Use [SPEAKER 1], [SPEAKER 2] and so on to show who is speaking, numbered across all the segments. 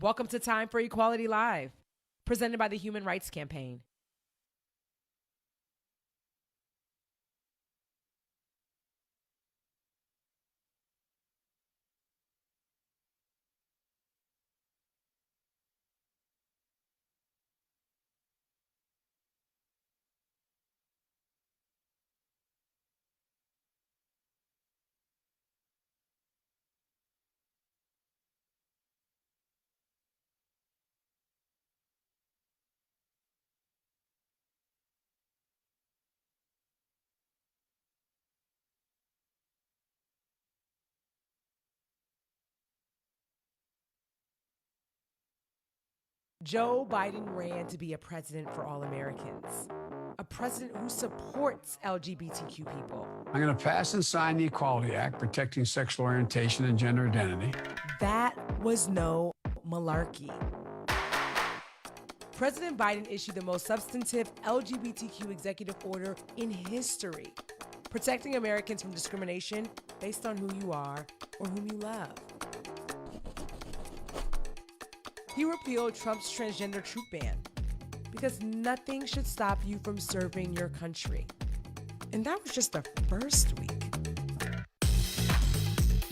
[SPEAKER 1] Welcome to Time for Equality Live, presented by the Human Rights Campaign. Joe Biden ran to be a president for all Americans, a president who supports LGBTQ people.
[SPEAKER 2] I'm going to pass and sign the Equality Act protecting sexual orientation and gender identity.
[SPEAKER 1] That was no malarkey. President Biden issued the most substantive LGBTQ executive order in history, protecting Americans from discrimination based on who you are or whom you love. He repealed Trump's transgender troop ban because nothing should stop you from serving your country. And that was just the first week.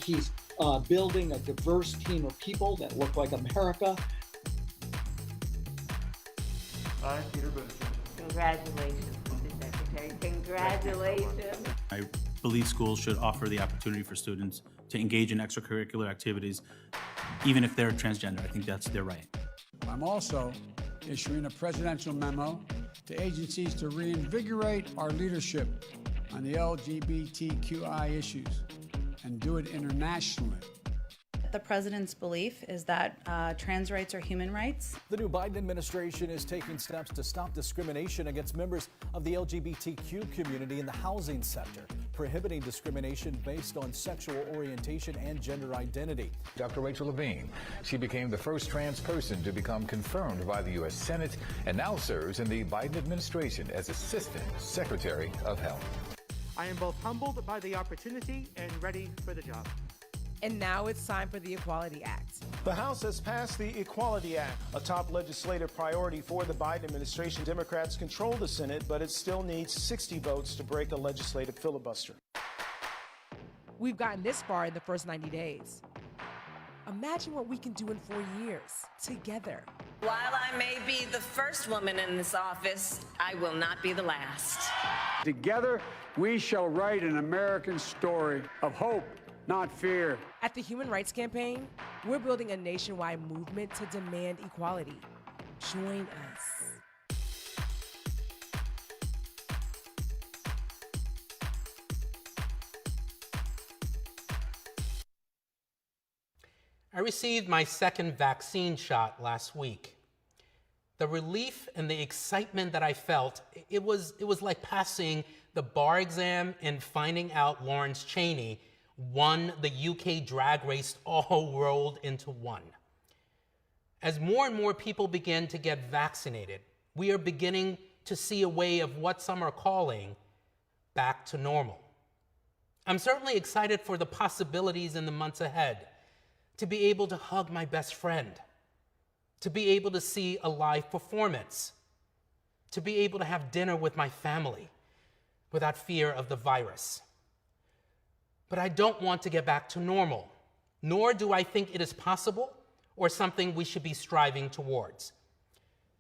[SPEAKER 3] He's building a diverse team of people that look like America.
[SPEAKER 4] I, Peter Buttigieg.
[SPEAKER 5] Congratulations, Mr. Secretary. Congratulations.
[SPEAKER 6] I believe schools should offer the opportunity for students to engage in extracurricular activities, even if they're transgender. I think that's their right.
[SPEAKER 2] I'm also issuing a presidential memo to agencies to reinvigorate our leadership on the LGBTQI issues and do it internationally.
[SPEAKER 7] The president's belief is that trans rights are human rights.
[SPEAKER 8] The new Biden administration is taking steps to stop discrimination against members of the LGBTQ community in the housing sector, prohibiting discrimination based on sexual orientation and gender identity.
[SPEAKER 9] Dr. Rachel Levine, she became the first trans person to become confirmed by the U.S. Senate and now serves in the Biden administration as Assistant Secretary of Health.
[SPEAKER 4] I am both humbled by the opportunity and ready for the job.
[SPEAKER 1] And now it's time for the Equality Act.
[SPEAKER 10] The House has passed the Equality Act, a top legislative priority for the Biden administration. Democrats control the Senate, but it still needs 60 votes to break a legislative filibuster.
[SPEAKER 1] We've gotten this far in the first 90 days. Imagine what we can do in 4 years, together.
[SPEAKER 5] While I may be the first woman in this office, I will not be the last.
[SPEAKER 2] Together, we shall write an American story of hope, not fear.
[SPEAKER 1] At the Human Rights Campaign, we're building a nationwide movement to demand equality. Join us.
[SPEAKER 11] I received my second vaccine shot last week. The relief and the excitement that I felt, it was like passing the bar exam and finding out Lawrence Cheney won the UK drag race all rolled into one. As more and more people begin to get vaccinated, we are beginning to see a way of what some are calling back to normal. I'm certainly excited for the possibilities in the months ahead, to be able to hug my best friend, to be able to see a live performance, to be able to have dinner with my family without fear of the virus. But I don't want to get back to normal, nor do I think it is possible or something we should be striving towards.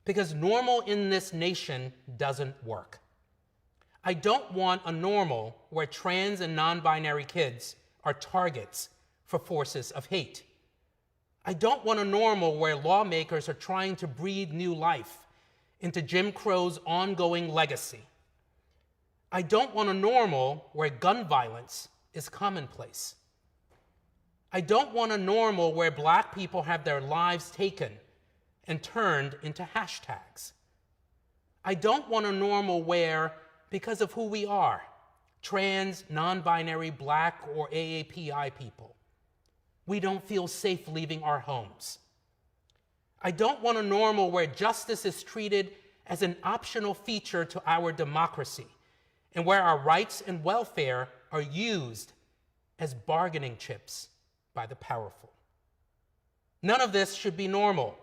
[SPEAKER 11] Because normal in this nation doesn't work. I don't want a normal where trans and non-binary kids are targets for forces of hate. I don't want a normal where lawmakers are trying to breathe new life into Jim Crow's ongoing legacy. I don't want a normal where gun violence is commonplace. I don't want a normal where Black people have their lives taken and turned into hashtags. I don't want a normal where, because of who we are, trans, non-binary, Black, or AAPI people, we don't feel safe leaving our homes. I don't want a normal where justice is treated as an optional feature to our democracy and where our rights and welfare are used as bargaining chips by the powerful. None of this should be normal,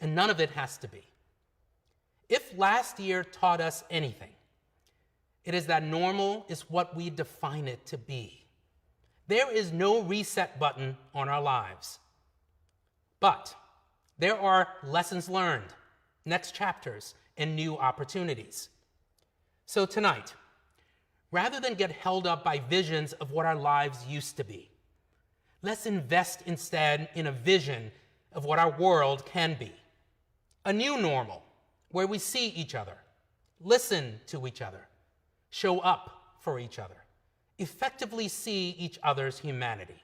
[SPEAKER 11] and none of it has to be. If last year taught us anything, it is that normal is what we define it to be. There is no reset button on our lives. But there are lessons learned, next chapters, and new opportunities. So tonight, rather than get held up by visions of what our lives used to be, let's invest instead in a vision of what our world can be. A new normal where we see each other, listen to each other, show up for each other, effectively see each other's humanity.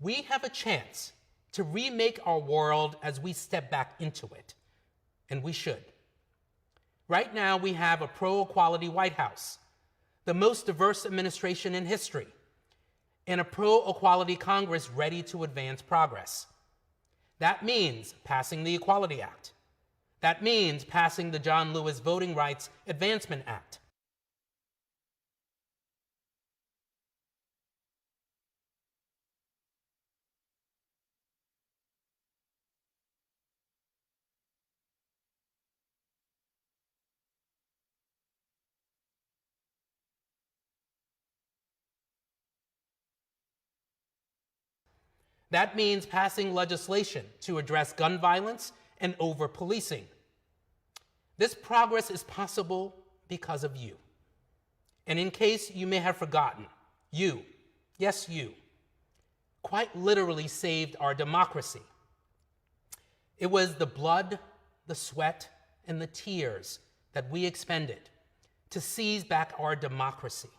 [SPEAKER 11] We have a chance to remake our world as we step back into it, and we should. Right now, we have a pro-equality White House, the most diverse administration in history, and a pro-equality Congress ready to advance progress. That means passing the Equality Act. That means passing the John Lewis Voting Rights Advancement Act. That means passing legislation to address gun violence and over-policing. This progress is possible because of you. And in case you may have forgotten, you, yes you, quite literally saved our democracy. It was the blood, the sweat, and the tears that we expended to seize back our democracy.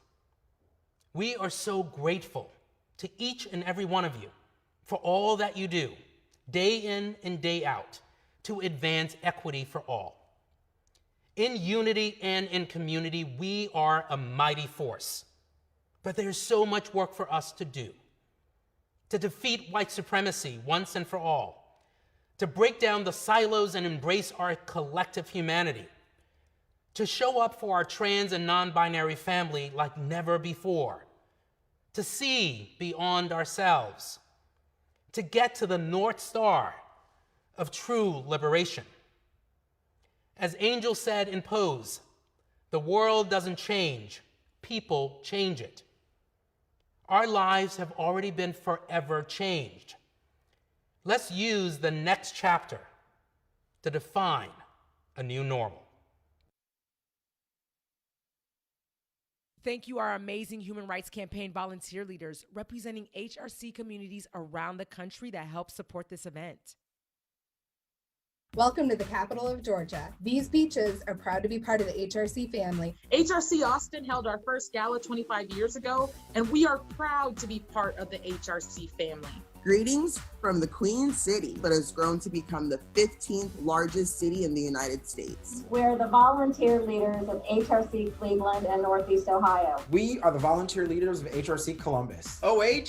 [SPEAKER 11] We are so grateful to each and every one of you for all that you do, day in and day out, to advance equity for all. In unity and in community, we are a mighty force. But there's so much work for us to do. To defeat white supremacy once and for all. To break down the silos and embrace our collective humanity. To show up for our trans and non-binary family like never before. To see beyond ourselves. To get to the North Star of true liberation. As Angel said in Pose, the world doesn't change, people change it. Our lives have already been forever changed. Let's use the next chapter to define a new normal.
[SPEAKER 1] Thank you, our amazing Human Rights Campaign volunteer leaders representing HRC communities around the country that help support this event.
[SPEAKER 12] Welcome to the capital of Georgia. These beaches are proud to be part of the HRC family.
[SPEAKER 13] HRC Austin held our first gala 25 years ago, and we are proud to be part of the HRC family.
[SPEAKER 14] Greetings from the Queen City, that has grown to become the 15th largest city in the United States.
[SPEAKER 15] We're the volunteer leaders of HRC Cleveland and Northeast Ohio.
[SPEAKER 16] We are the volunteer leaders of HRC Columbus.
[SPEAKER 17] Ohio!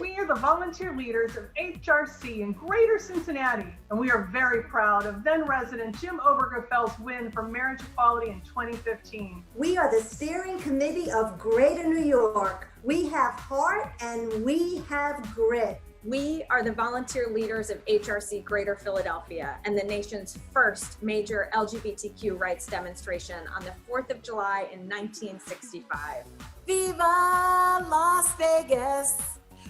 [SPEAKER 17] We are the volunteer leaders of HRC in Greater Cincinnati, and we are very proud of then resident Jim Obergefell's win for marriage equality in 2015.
[SPEAKER 18] We are the steering committee of Greater New York. We have heart and we have grit.
[SPEAKER 19] We are the volunteer leaders of HRC Greater Philadelphia and the nation's first major LGBTQ rights demonstration on the 4th of July in 1965.
[SPEAKER 20] Viva Las Vegas!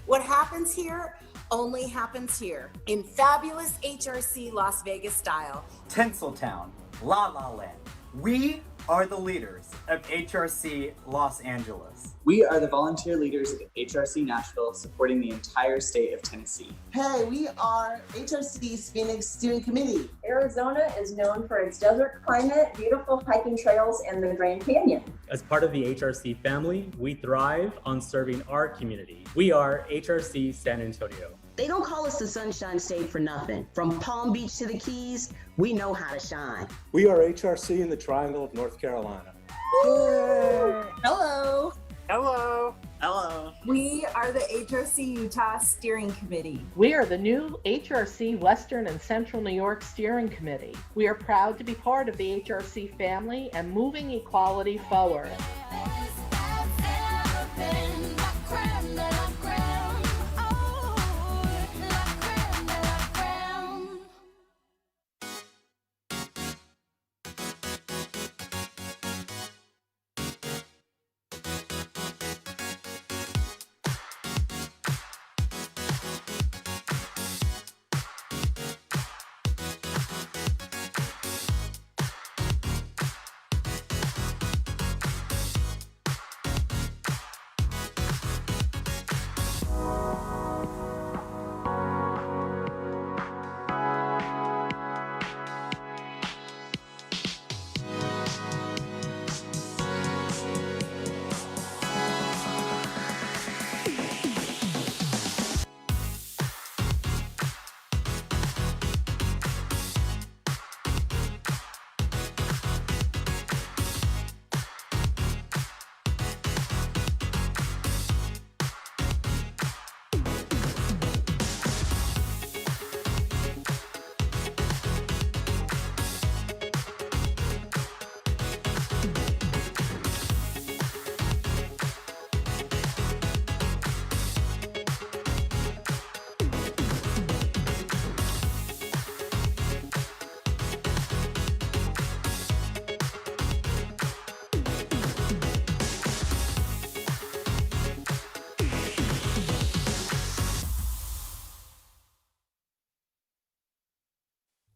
[SPEAKER 20] What happens here only happens here in fabulous HRC Las Vegas style.
[SPEAKER 21] Tinseltown, La La Land. We are the leaders of HRC Los Angeles.
[SPEAKER 22] We are the volunteer leaders of HRC Nashville, supporting the entire state of Tennessee.
[SPEAKER 14] Hey, we are HRC's Phoenix Steering Committee.
[SPEAKER 15] Arizona is known for its desert climate, beautiful hiking trails, and the Grand Canyon.
[SPEAKER 23] As part of the HRC family, we thrive on serving our community. We are HRC San Antonio.
[SPEAKER 24] They don't call us the Sunshine State for nothing. From Palm Beach to the Keys, we know how to shine.
[SPEAKER 25] We are HRC in the Triangle of North Carolina.
[SPEAKER 26] Hello.
[SPEAKER 21] Hello. Hello.
[SPEAKER 26] We are the HRC Utah Steering Committee.
[SPEAKER 27] We are the new HRC Western and Central New York Steering Committee. We are proud to be part of the HRC family and moving equality forward.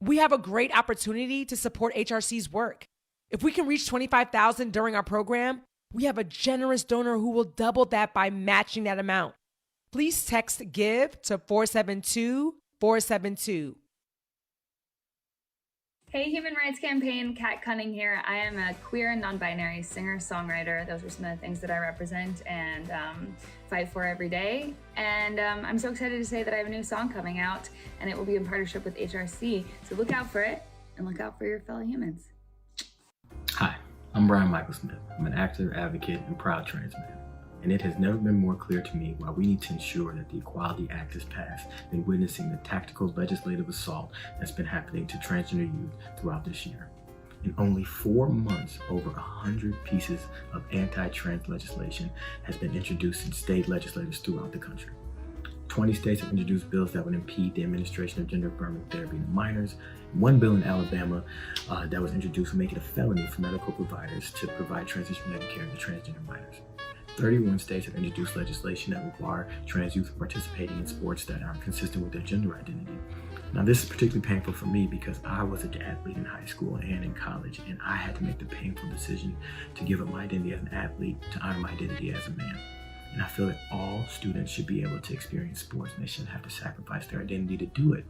[SPEAKER 1] We have a great opportunity to support HRC's work. If we can reach $25,000 during our program, we have a generous donor who will double that by matching that amount. Please text GIVE to 472-472.
[SPEAKER 3] Hey, Human Rights Campaign, Kat Cunning here. I am a queer and non-binary singer-songwriter. Those are some of the things that I represent and fight for every day. And I'm so excited to say that I have a new song coming out, and it will be in partnership with HRC. So look out for it, and look out for your fellow humans.
[SPEAKER 4] Hi, I'm Brian Michael Smith. I'm an actor, advocate, and proud trans man. And it has never been more clear to me why we need to ensure that the Equality Act is passed than witnessing the tactical legislative assault that's been happening to transgender youth throughout this year. In only 4 months, over 100 pieces of anti-trans legislation has been introduced in state legislatures throughout the country. 20 states have introduced bills that would impede the administration of gender-affirming therapy to minors. One bill in Alabama that was introduced would make it a felony for medical providers to provide transition-related care to transgender minors. 31 states have introduced legislation that will bar trans youth from participating in sports that aren't consistent with their gender identity. Now, this is particularly painful for me because I was an athlete in high school and in college, and I had to make the painful decision to give up my identity as an athlete to honor my identity as a man. And I feel that all students should be able to experience sports, and they shouldn't have to sacrifice their identity to do it,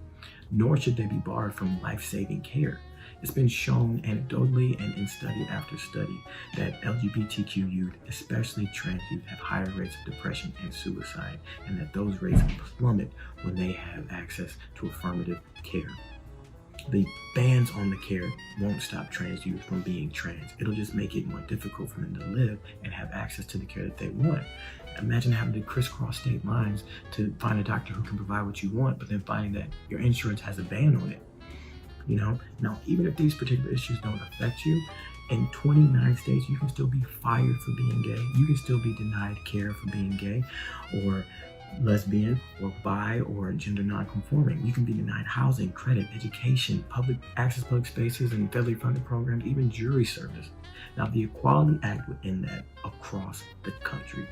[SPEAKER 4] nor should they be barred from life-saving care. It's been shown anecdotally and in study after study that LGBTQ youth, especially trans youth, have higher rates of depression and suicide, and that those rates plummet when they have access to affirmative care. The bans on the care won't stop trans youth from being trans. It'll just make it more difficult for them to live and have access to the care that they want. Imagine having to crisscross state lines to find a doctor who can provide what you want, but then finding that your insurance has a ban on it. You know, now even if these particular issues don't affect you, in 29 states you can still be fired for being gay. You can still be denied care for being gay or lesbian or bi or gender non-conforming. You can be denied housing, credit, education, public access to public spaces and federally funded programs, even jury service. Now the Equality Act would end that across the country.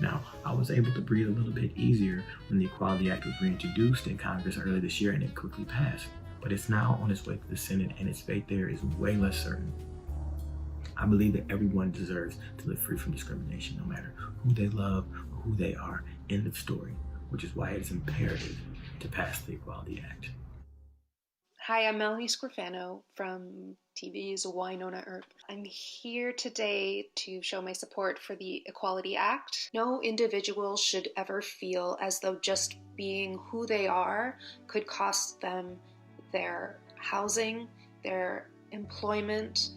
[SPEAKER 4] Now, I was able to breathe a little bit easier when the Equality Act was reintroduced in Congress earlier this year and it quickly passed. But it's now on its way to the Senate and its fate there is way less certain. I believe that everyone deserves to live free from discrimination, no matter who they love or who they are. End of story, which is why it is imperative to pass the Equality Act.
[SPEAKER 6] Hi, I'm Melanie Scorfano from TV's Winona Earp. I'm here today to show my support for the Equality Act. No individual should ever feel as though just being who they are could cost them their housing, their employment,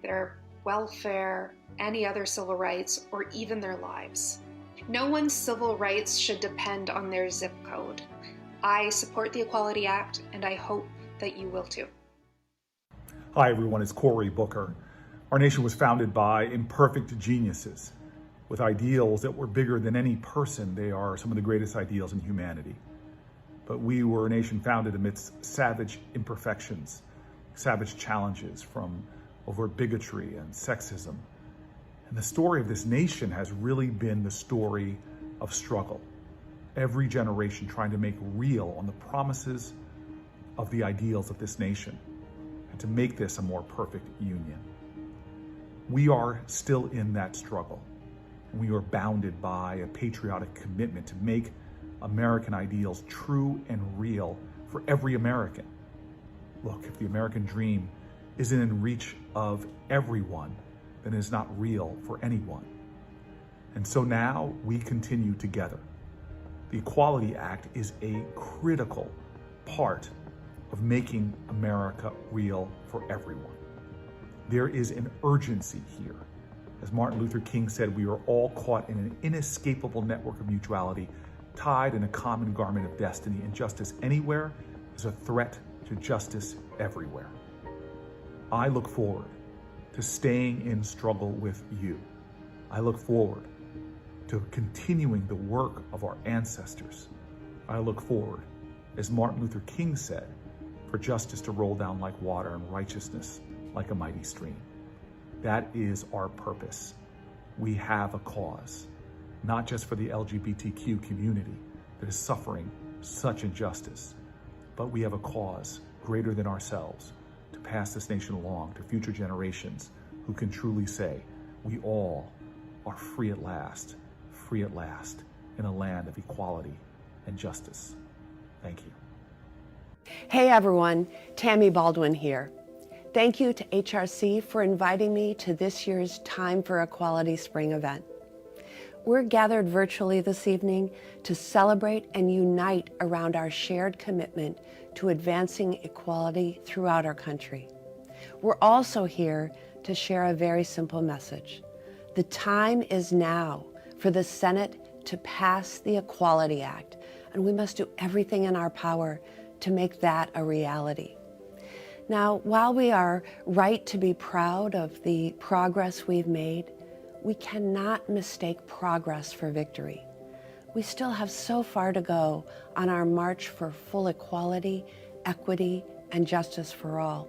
[SPEAKER 6] their welfare, any other civil rights, or even their lives. No one's civil rights should depend on their zip code. I support the Equality Act, and I hope that you will too.
[SPEAKER 7] Hi everyone, it's Cory Booker. Our nation was founded by imperfect geniuses with ideals that were bigger than any person. They are some of the greatest ideals in humanity. But we were a nation founded amidst savage imperfections, savage challenges from overt bigotry and sexism. And the story of this nation has really been the story of struggle. Every generation trying to make real on the promises of the ideals of this nation and to make this a more perfect union. We are still in that struggle. We are bounded by a patriotic commitment to make American ideals true and real for every American. Look, if the American dream isn't in reach of everyone, then it's not real for anyone. And so now we continue together. The Equality Act is a critical part of making America real for everyone. There is an urgency here. As Martin Luther King said, we are all caught in an inescapable network of mutuality, tied in a common garment of destiny, and justice anywhere is a threat to justice everywhere. I look forward to staying in struggle with you. I look forward to continuing the work of our ancestors. I look forward, as Martin Luther King said, for justice to roll down like water and righteousness like a mighty stream. That is our purpose. We have a cause, not just for the LGBTQ community that is suffering such injustice, but we have a cause greater than ourselves to pass this nation along to future generations who can truly say, we all are free at last in a land of equality and justice. Thank you.
[SPEAKER 2] Hey everyone, Tammy Baldwin here. Thank you to HRC for inviting me to this year's Time for Equality Spring event. We're gathered virtually this evening to celebrate and unite around our shared commitment to advancing equality throughout our country. We're also here to share a very simple message. The time is now for the Senate to pass the Equality Act, and we must do everything in our power to make that a reality. Now, while we are right to be proud of the progress we've made, we cannot mistake progress for victory. We still have so far to go on our march for full equality, equity, and justice for all.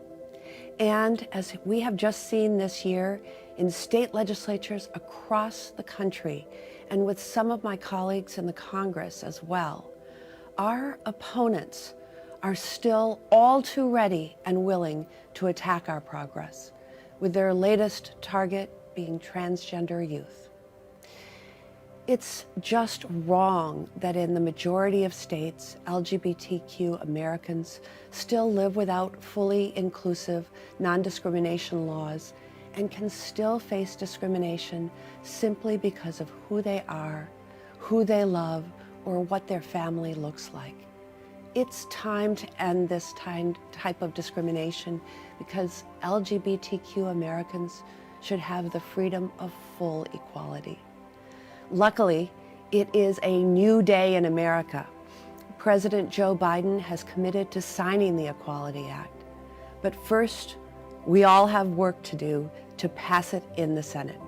[SPEAKER 2] And as we have just seen this year in state legislatures across the country, and with some of my colleagues in the Congress as well, our opponents are still all too ready and willing to attack our progress, with their latest target being transgender youth. It's just wrong that in the majority of states, LGBTQ Americans still live without fully inclusive non-discrimination laws and can still face discrimination simply because of who they are, who they love, or what their family looks like. It's time to end this type of discrimination because LGBTQ Americans should have the freedom of full equality. Luckily, it is a new day in America. President Joe Biden has committed to signing the Equality Act. But first, we all have work to do to pass it in the Senate.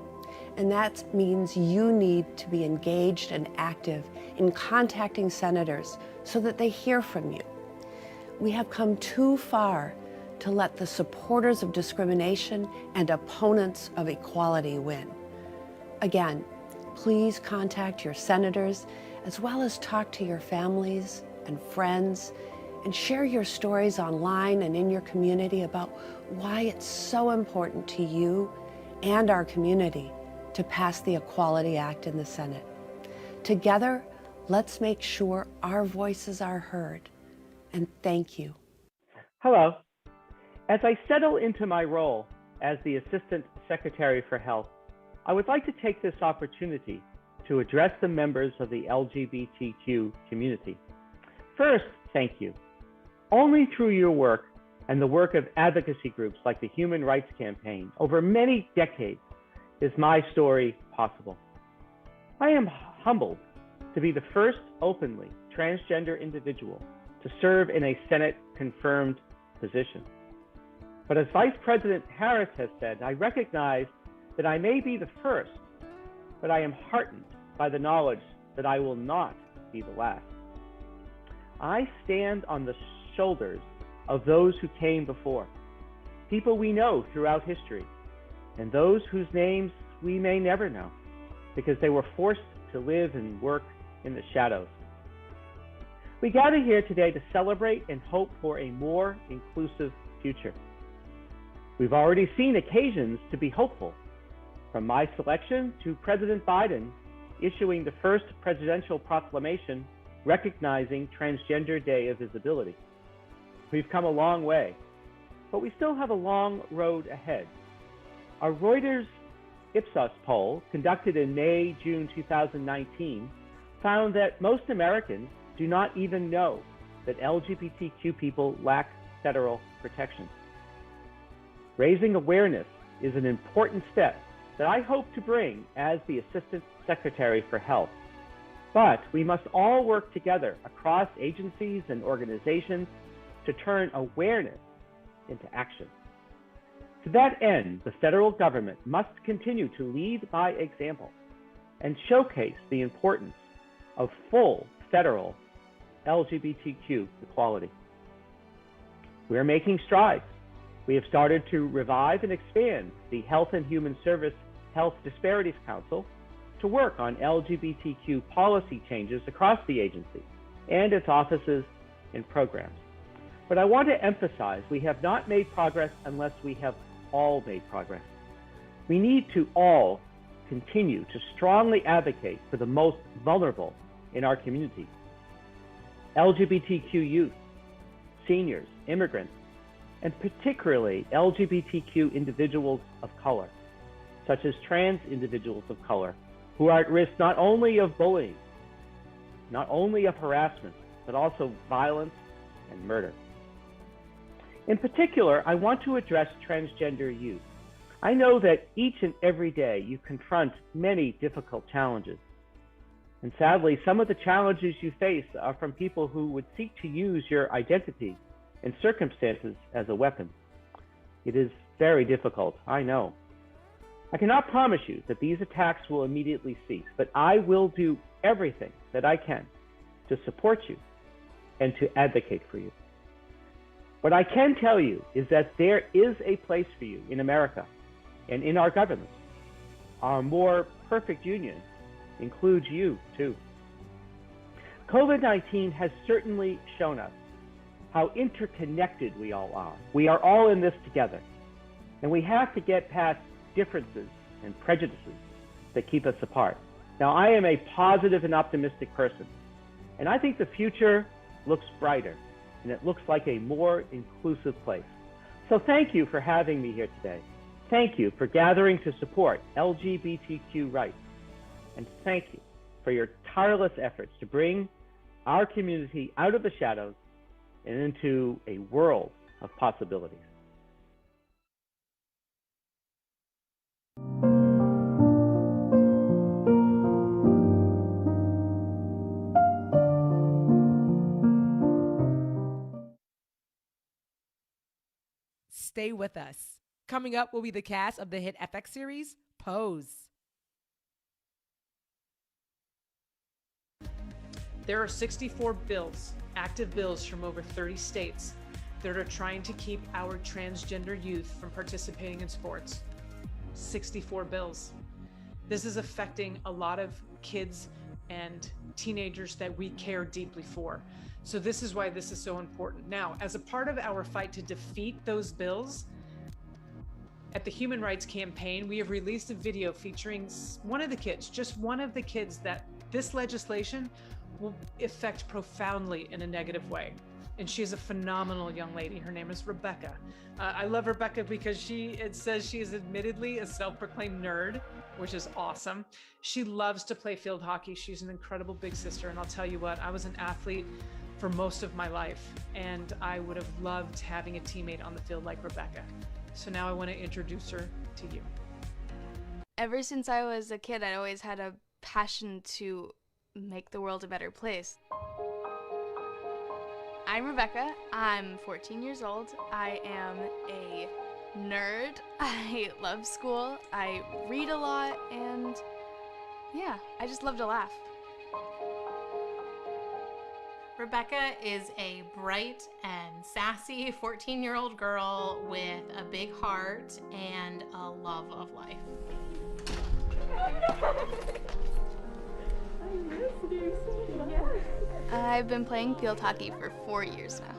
[SPEAKER 2] And that means you need to be engaged and active in contacting senators so that they hear from you. We have come too far to let the supporters of discrimination and opponents of equality win. Again, please contact your senators as well as talk to your families and friends and share your stories online and in your community about why it's so important to you and our community to pass the Equality Act in the Senate. Together, let's make sure our voices are heard. And thank you.
[SPEAKER 5] Hello. As I settle into my role as the Assistant Secretary for Health, I would like to take this opportunity to address the members of the LGBTQ community. First, thank you. Only through your work and the work of advocacy groups like the Human Rights Campaign over many decades is my story possible. I am humbled to be the first openly transgender individual to serve in a Senate-confirmed position. But as Vice President Harris has said, I recognize that I may be the first, but I am heartened by the knowledge that I will not be the last. I stand on the shoulders of those who came before, people we know throughout history, and those whose names we may never know because they were forced to live and work in the shadows. We gather here today to celebrate and hope for a more inclusive future. We've already seen occasions to be hopeful, from my selection to President Biden issuing the first presidential proclamation recognizing Transgender Day of Visibility. We've come a long way, but we still have a long road ahead. A Reuters Ipsos poll conducted in May-June 2019 found that most Americans do not even know that LGBTQ people lack federal protection. Raising awareness is an important step that I hope to bring as the Assistant Secretary for Health. But we must all work together across agencies and organizations to turn awareness into action. To that end, the federal government must continue to lead by example and showcase the importance of full federal LGBTQ equality. We're making strides. We have started to revive and expand the Health and Human Service Health Disparities Council to work on LGBTQ policy changes across the agency and its offices and programs. But I want to emphasize we have not made progress unless we have all made progress. We need to all continue to strongly advocate for the most vulnerable in our community. LGBTQ youth, seniors, immigrants, and particularly LGBTQ individuals of color, such as trans individuals of color, who are at risk not only of bullying, not only of harassment, but also violence and murder. In particular, I want to address transgender youth. I know that each and every day you confront many difficult challenges. And sadly, some of the challenges you face are from people who would seek to use your identity and circumstances as a weapon. It is very difficult, I know. I cannot promise you that these attacks will immediately cease, but I will do everything that I can to support you and to advocate for you. What I can tell you is that there is a place for you in America and in our government. Our more perfect union includes you too. COVID-19 has certainly shown us how interconnected we all are. We are all in this together, and we have to get past differences and prejudices that keep us apart. Now, I am a positive and optimistic person, and I think the future looks brighter, and it looks like a more inclusive place. So thank you for having me here today. Thank you for gathering to support LGBTQ rights. And thank you for your tireless efforts to bring our community out of the shadows and into a world of possibilities.
[SPEAKER 1] Stay with us. Coming up will be the cast of the hit FX series, Pose.
[SPEAKER 8] There are 64 bills, active bills from over 30 states that are trying to keep our transgender youth from participating in sports. 64 bills. This is affecting a lot of kids and teenagers that we care deeply for. So this is why this is so important. Now, as a part of our fight to defeat those bills, at the Human Rights Campaign, we have released a video featuring one of the kids, just one of the kids that this legislation will affect profoundly in a negative way. And she is a phenomenal young lady. Her name is Rebecca. I love Rebecca because it says she is admittedly a self-proclaimed nerd, which is awesome. She loves to play field hockey. She's an incredible big sister. And I'll tell you what, I was an athlete for most of my life, and I would have loved having a teammate on the field like Rebecca. So now I want to introduce her to you.
[SPEAKER 9] Ever since I was a kid, I always had a passion to make the world a better place. I'm Rebecca. I'm 14 years old. I am a nerd. I love school. I read a lot, and yeah, I just love to laugh.
[SPEAKER 10] Rebecca is a bright and sassy 14-year-old girl with a big heart and a love of life.
[SPEAKER 9] I've been playing field hockey for 4 years now.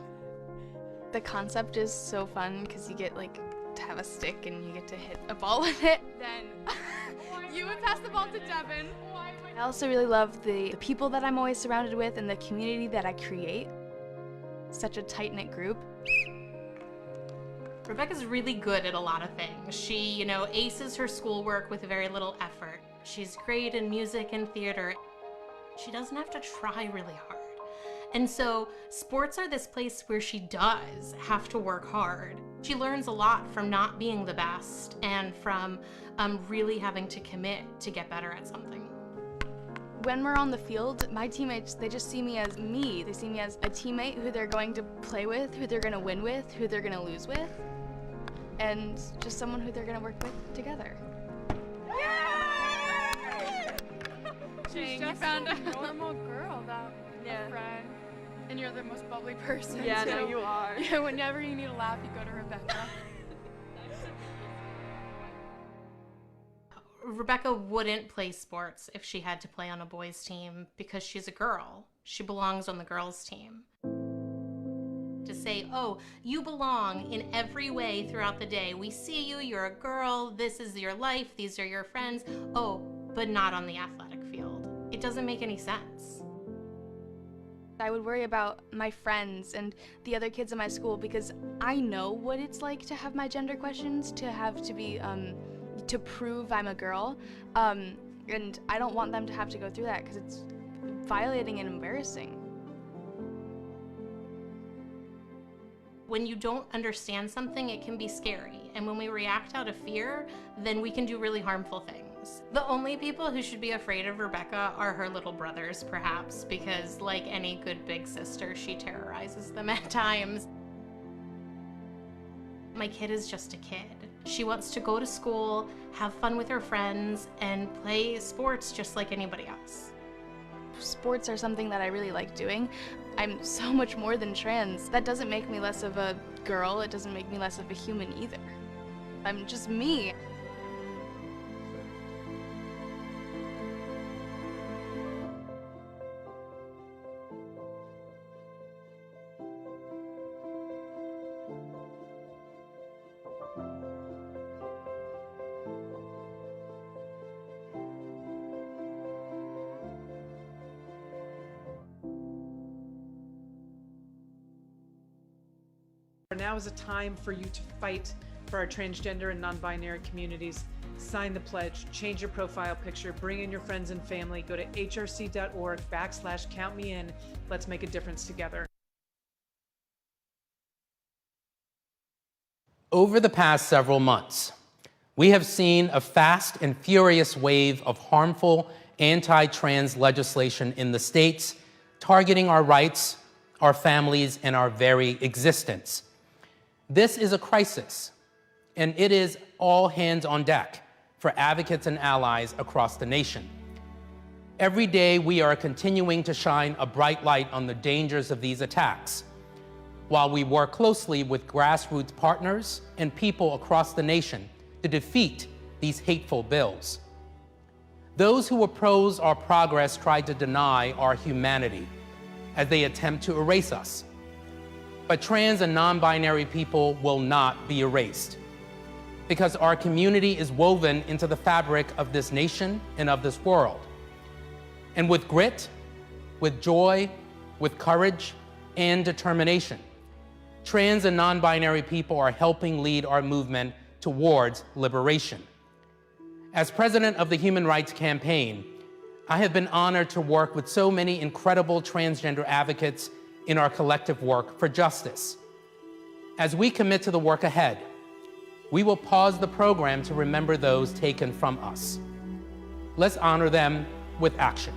[SPEAKER 9] The concept is so fun because you get to have a stick and you get to hit a ball with it. Then you would pass the ball to Devin. I also really love the people that I'm always surrounded with and the community that I create. Such a tight-knit group.
[SPEAKER 10] Rebecca's really good at a lot of things. She, aces her schoolwork with very little effort. She's great in music and theater. She doesn't have to try really hard. And so sports are this place where she does have to work hard. She learns a lot from not being the best and from really having to commit to get better at something.
[SPEAKER 9] When we're on the field, my teammates, they just see me as me. They see me as a teammate who they're going to play with, who they're going to win with, who they're going to lose with, and just someone who they're going to work with together.
[SPEAKER 11] She's just found a normal girl that a friend, and you're the most bubbly person.
[SPEAKER 9] Yeah,
[SPEAKER 11] too.
[SPEAKER 9] no, you are.
[SPEAKER 11] Yeah, whenever you need a laugh, you go to Rebecca.
[SPEAKER 10] Rebecca wouldn't play sports if she had to play on a boys' team because she's a girl. She belongs on the girls' team. To say, oh, you belong in every way throughout the day. We see you, you're a girl, this is your life, these are your friends. Oh, but not on the athletic field. It doesn't make any sense.
[SPEAKER 9] I would worry about my friends and the other kids in my school because I know what it's like to have my gender questions, to have to be, to prove I'm a girl. And I don't want them to have to go through that because it's violating and embarrassing.
[SPEAKER 10] When you don't understand something, it can be scary. And when we react out of fear, then we can do really harmful things. The only people who should be afraid of Rebecca are her little brothers, perhaps, because like any good big sister, she terrorizes them at times. My kid is just a kid. She wants to go to school, have fun with her friends, and play sports just like anybody else.
[SPEAKER 9] Sports are something that I really like doing. I'm so much more than trans. That doesn't make me less of a girl. It doesn't make me less of a human either. I'm just me.
[SPEAKER 8] Now is a time for you to fight for our transgender and non-binary communities. Sign the pledge, change your profile picture, bring in your friends and family. Go to hrc.org/countmein. Let's make a difference together.
[SPEAKER 12] Over the past several months, we have seen a fast and furious wave of harmful anti-trans legislation in the states, targeting our rights, our families, and our very existence. This is a crisis, and it is all hands on deck for advocates and allies across the nation. Every day, we are continuing to shine a bright light on the dangers of these attacks, while we work closely with grassroots partners and people across the nation to defeat these hateful bills. Those who oppose our progress try to deny our humanity as they attempt to erase us. But trans and non-binary people will not be erased, because our community is woven into the fabric of this nation and of this world. And with grit, with joy, with courage, and determination, trans and non-binary people are helping lead our movement towards liberation. As president of the Human Rights Campaign, I have been honored to work with so many incredible transgender advocates in our collective work for justice. As we commit to the work ahead, we will pause the program to remember those taken from us. Let's honor them with action.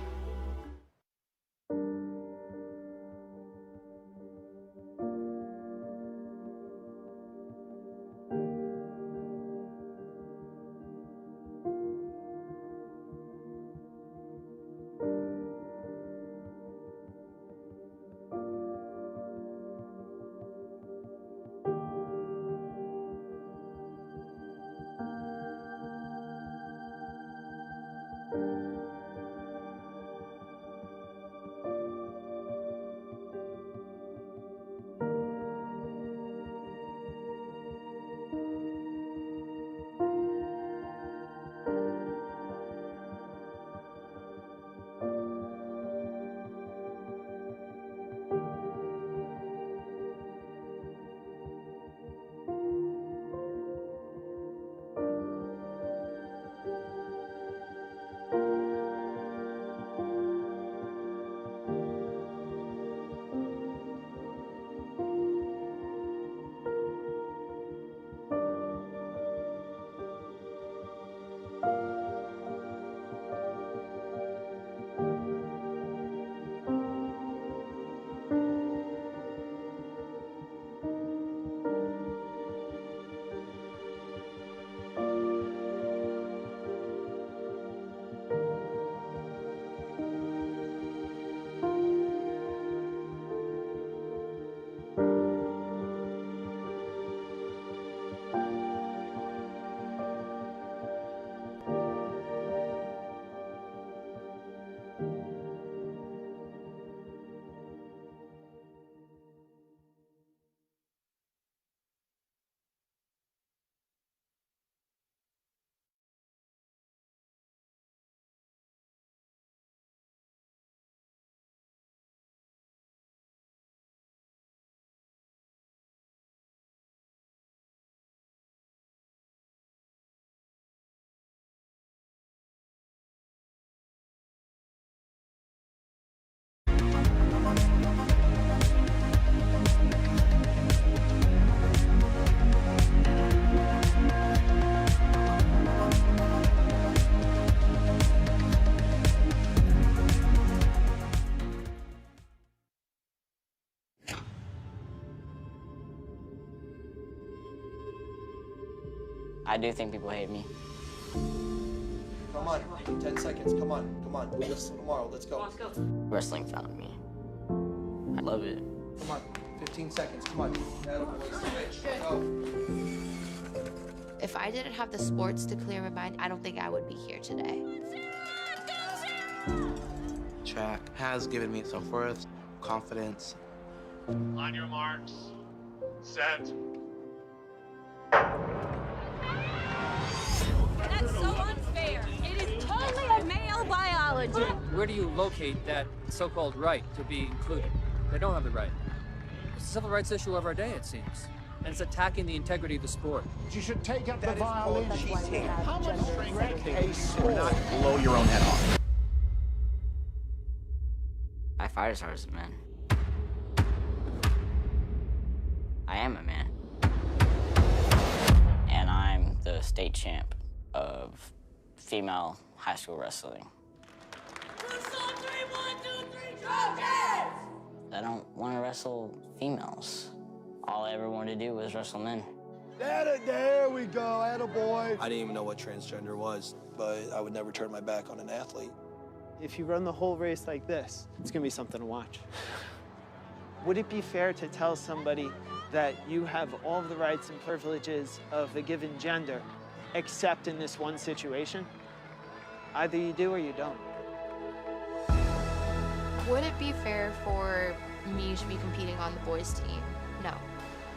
[SPEAKER 13] I do think people hate me.
[SPEAKER 16] Come on, 10 seconds, come on. We'll just tomorrow, let's go.
[SPEAKER 13] Let's go. Wrestling found me. I love it.
[SPEAKER 16] Come on, 15 seconds, come on. Switch, go.
[SPEAKER 17] If I didn't have the sports to clear my mind, I don't think I would be here today.
[SPEAKER 18] Track has given me self-worth, confidence.
[SPEAKER 19] On your marks, set.
[SPEAKER 20] That's so unfair. It is totally a male biology.
[SPEAKER 22] Where do you locate that so-called right to be included? They don't have the right. It's a civil rights issue of our day, it seems. And it's attacking the integrity of the sport.
[SPEAKER 19] You should take up the violin. How much strength a
[SPEAKER 18] Or not blow your own head off.
[SPEAKER 13] I fight as hard as a man. I am a man. And I'm the state champ of female high school wrestling. I don't want to wrestle females. All I ever wanted to do was wrestle men.
[SPEAKER 16] There we go, attaboy.
[SPEAKER 25] I didn't even know what transgender was, but I would never turn my back on an athlete.
[SPEAKER 28] If you run the whole race like this, it's gonna be something to watch. Would it be fair to tell somebody that you have all of the rights and privileges of a given gender, except in this one situation? Either you do or you don't.
[SPEAKER 17] Would it be fair for me to be competing on the boys' team? No.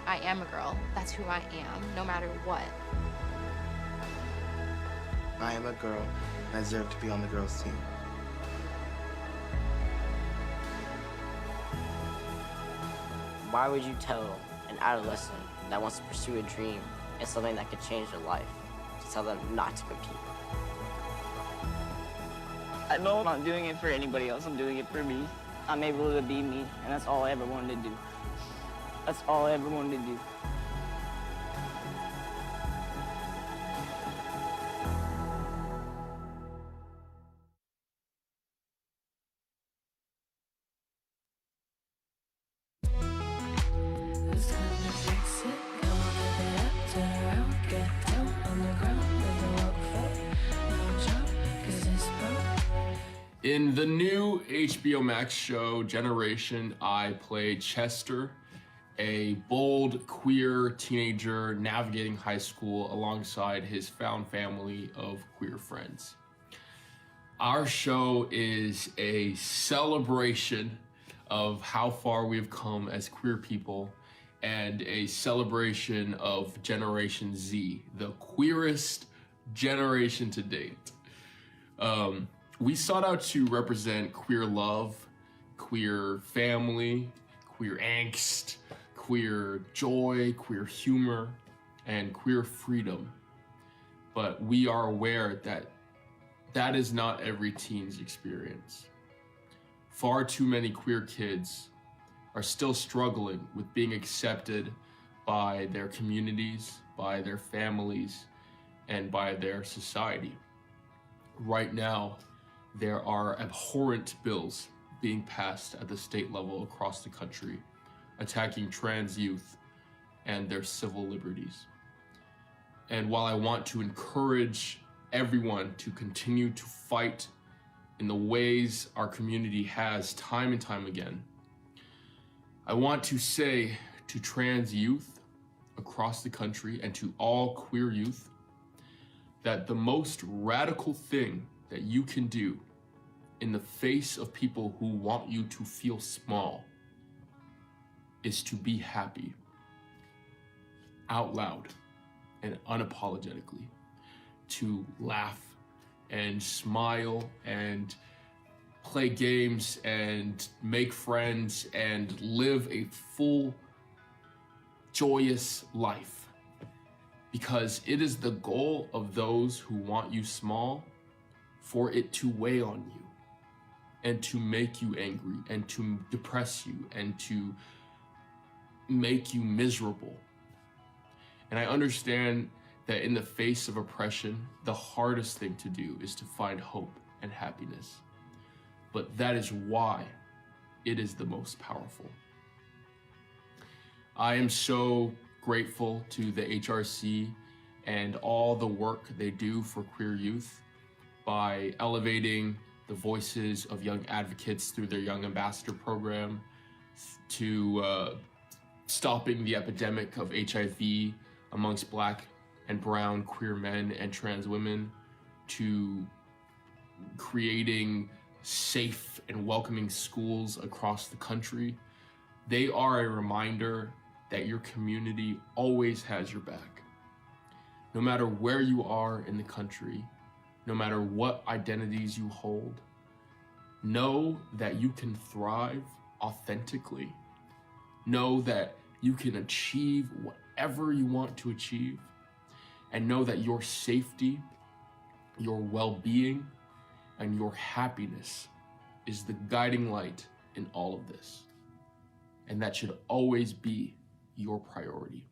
[SPEAKER 17] I am a girl. That's who I am, no matter what.
[SPEAKER 18] I am a girl, and I deserve to be on the girls' team.
[SPEAKER 13] Why would you tell an adolescent that wants to pursue a dream and something that could change their life to tell them not to compete? I know I'm not doing it for anybody else, I'm doing it for me. I'm able to be me, and that's all I ever wanted to do. That's all I ever wanted to do.
[SPEAKER 29] In the new HBO Max show, Generation, I play Chester, a bold, queer teenager navigating high school alongside his found family of queer friends. Our show is a celebration of how far we've come as queer people and a celebration of Generation Z, the queerest generation to date. We sought out to represent queer love, queer family, queer angst, queer joy, queer humor, and queer freedom. But we are aware that that is not every teen's experience. Far too many queer kids are still struggling with being accepted by their communities, by their families, and by their society. Right now, there are abhorrent bills being passed at the state level across the country, attacking trans youth and their civil liberties. And while I want to encourage everyone to continue to fight in the ways our community has time and time again, I want to say to trans youth across the country and to all queer youth that the most radical thing that you can do in the face of people who want you to feel small is to be happy out loud and unapologetically, to laugh and smile and play games and make friends and live a full, joyous life. Because it is the goal of those who want you small for it to weigh on you and to make you angry and to depress you and to make you miserable. And I understand that in the face of oppression, the hardest thing to do is to find hope and happiness. But that is why it is the most powerful. I am so grateful to the HRC and all the work they do for queer youth by elevating the voices of young advocates through their Young Ambassador program, to stopping the epidemic of HIV amongst Black and brown queer men and trans women, to creating safe and welcoming schools across the country. They are a reminder that your community always has your back. No matter where you are in the country, no matter what identities you hold, know that you can thrive authentically. Know that you can achieve whatever you want to achieve, and know that your safety, your well-being, and your happiness is the guiding light in all of this. And that should always be your priority.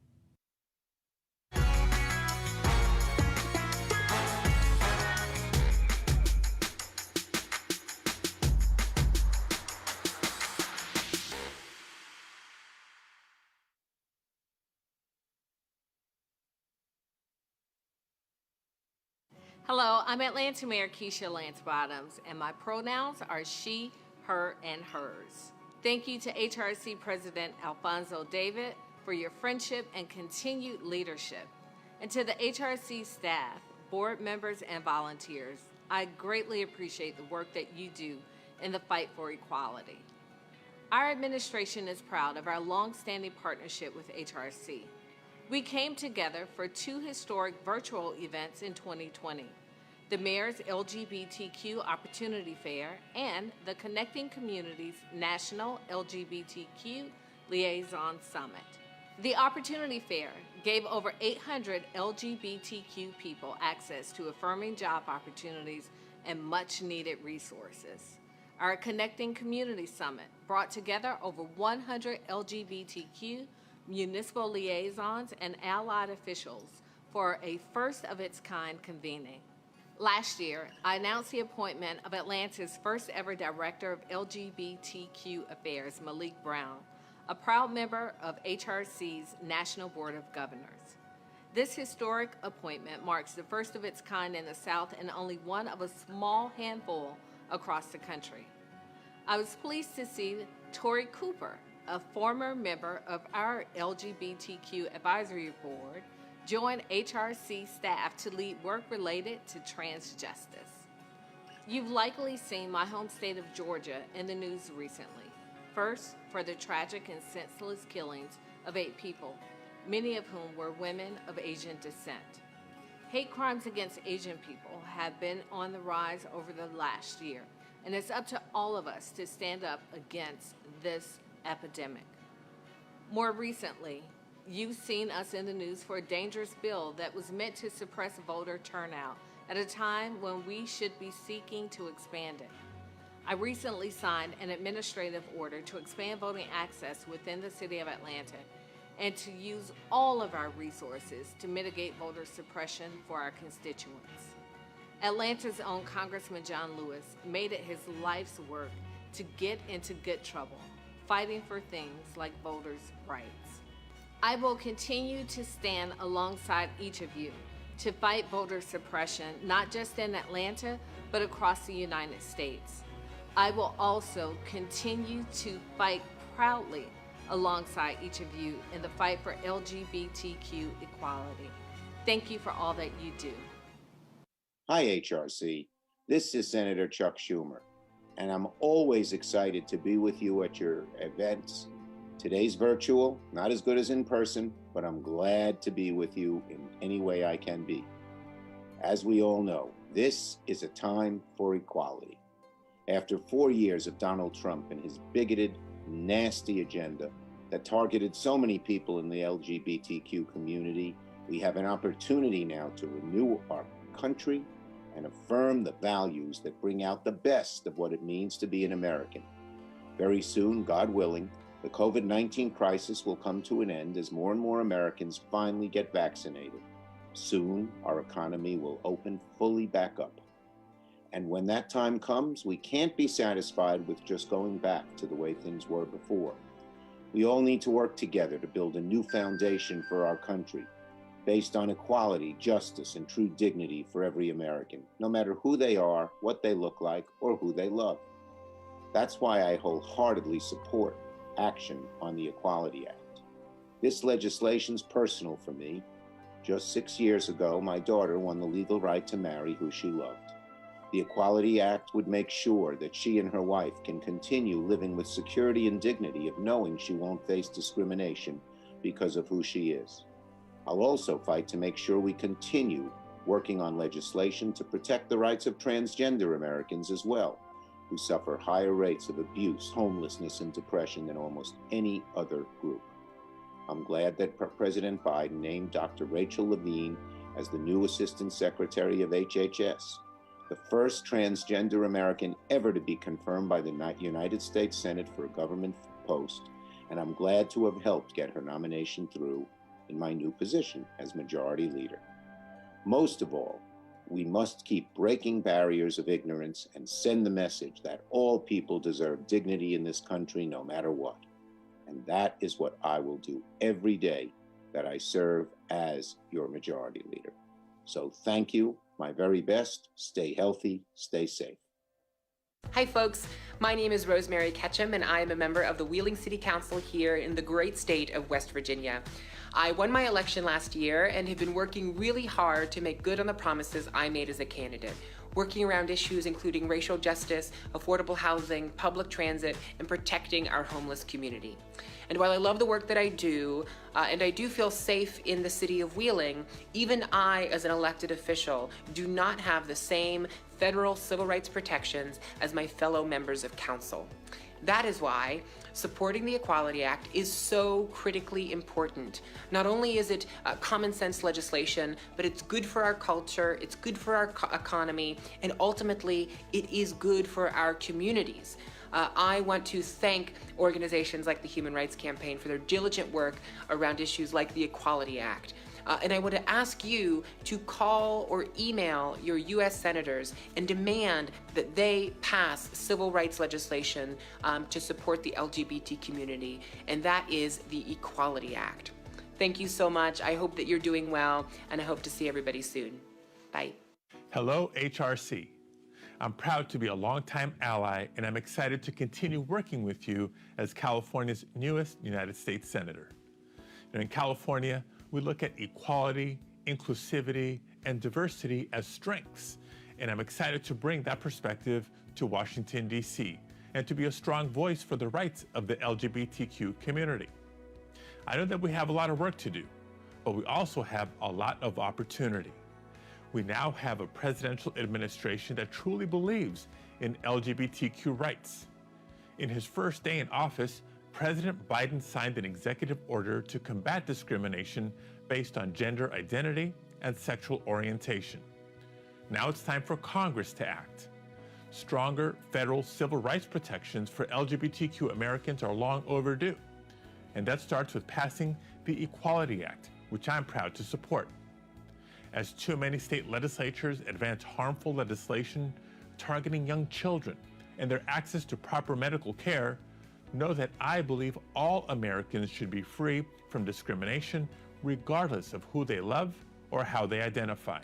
[SPEAKER 3] Hello, I'm Atlanta Mayor Keisha Lance Bottoms, and my pronouns are she, her, and hers. Thank you to HRC President Alfonso David for your friendship and continued leadership. And to the HRC staff, board members, and volunteers, I greatly appreciate the work that you do in the fight for equality. Our administration is proud of our long-standing partnership with HRC. We came together for 2 historic virtual events in 2020, the Mayor's LGBTQ Opportunity Fair and the Connecting Communities National LGBTQ Liaison Summit. The Opportunity Fair gave over 800 LGBTQ people access to affirming job opportunities and much-needed resources. Our Connecting Community Summit brought together over 100 LGBTQ municipal liaisons and allied officials for a first-of-its-kind convening. Last year, I announced the appointment of Atlanta's first-ever Director of LGBTQ Affairs, Malik Brown, a proud member of HRC's National Board of Governors. This historic appointment marks the first of its kind in the South and only one of a small handful across the country. I was pleased to see Tori Cooper, a former member of our LGBTQ Advisory Board, join HRC staff to lead work related to trans justice. You've likely seen my home state of Georgia in the news recently. First, for the tragic and senseless killings of 8 people, many of whom were women of Asian descent. Hate crimes against Asian people have been on the rise over the last year, and it's up to all of us to stand up against this epidemic. More recently, you've seen us in the news for a dangerous bill that was meant to suppress voter turnout at a time when we should be seeking to expand it. I recently signed an administrative order to expand voting access within the city of Atlanta and to use all of our resources to mitigate voter suppression for our constituents. Atlanta's own Congressman John Lewis made it his life's work to get into good trouble, fighting for things like voters' rights. I will continue to stand alongside each of you to fight voter suppression, not just in Atlanta, but across the United States. I will also continue to fight proudly alongside each of you in the fight for LGBTQ equality. Thank you for all that you do.
[SPEAKER 4] Hi, HRC. This is Senator Chuck Schumer, and I'm always excited to be with you at your events. Today's virtual, not as good as in person, but I'm glad to be with you in any way I can be. As we all know, this is a time for equality. After 4 years of Donald Trump and his bigoted, nasty agenda that targeted so many people in the LGBTQ community, we have an opportunity now to renew our country and affirm the values that bring out the best of what it means to be an American. Very soon, God willing, the COVID-19 crisis will come to an end as more and more Americans finally get vaccinated. Soon, our economy will open fully back up. And when that time comes, we can't be satisfied with just going back to the way things were before. We all need to work together to build a new foundation for our country. based on equality, justice, and true dignity for every American, no matter who they are, what they look like, or who they love. That's why I wholeheartedly support action on the Equality Act. This legislation's personal for me. Just 6 years ago, my daughter won the legal right to marry who she loved. The Equality Act would make sure that she and her wife can continue living with security and dignity of knowing she won't face discrimination because of who she is. I'll also fight to make sure we continue working on legislation to protect the rights of transgender Americans as well, who suffer higher rates of abuse, homelessness, and depression than almost any other group. I'm glad that President Biden named Dr. Rachel Levine as the new Assistant Secretary of HHS, the first transgender American ever to be confirmed by the United States Senate for a government post, and I'm glad to have helped get her nomination through in my new position as Majority Leader. Most of all, we must keep breaking barriers of ignorance and send the message that all people deserve dignity in this country no matter what. And that is what I will do every day that I serve as your Majority Leader. So thank you, my very best. Stay healthy, stay safe.
[SPEAKER 6] Hi folks, my name is Rosemary Ketchum and I am a member of the Wheeling City Council here in the great state of West Virginia. I won my election last year and have been working really hard to make good on the promises I made as a candidate, working around issues including racial justice, affordable housing, public transit, and protecting our homeless community. And while I love the work that I do, and I do feel safe in the city of Wheeling, even I, as an elected official, do not have the same federal civil rights protections as my fellow members of council. That is why supporting the Equality Act is so critically important. Not only is it common sense legislation, but it's good for our culture, it's good for our economy, and ultimately it is good for our communities. I want to thank organizations like the Human Rights Campaign for their diligent work around issues like the Equality Act. And I want to ask you to call or email your U.S. senators and demand that they pass civil rights legislation to support the LGBT community, and that is the Equality Act. Thank you so much. I hope that you're doing well, and I hope to see everybody soon. Bye.
[SPEAKER 7] Hello, HRC. I'm proud to be a longtime ally, and I'm excited to continue working with you as California's newest United States Senator. In California, we look at equality, inclusivity, and diversity as strengths, and I'm excited to bring that perspective to Washington, D.C., and to be a strong voice for the rights of the LGBTQ community. I know that we have a lot of work to do, but we also have a lot of opportunity. We now have a presidential administration that truly believes in LGBTQ rights. In his first day in office, President Biden signed an executive order to combat discrimination based on gender identity and sexual orientation. Now it's time for Congress to act. Stronger federal civil rights protections for LGBTQ Americans are long overdue, and that starts with passing the Equality Act, which I'm proud to support. As too many state legislatures advance harmful legislation targeting young children and their access to proper medical care, know that I believe all Americans should be free from discrimination regardless of who they love or how they identify.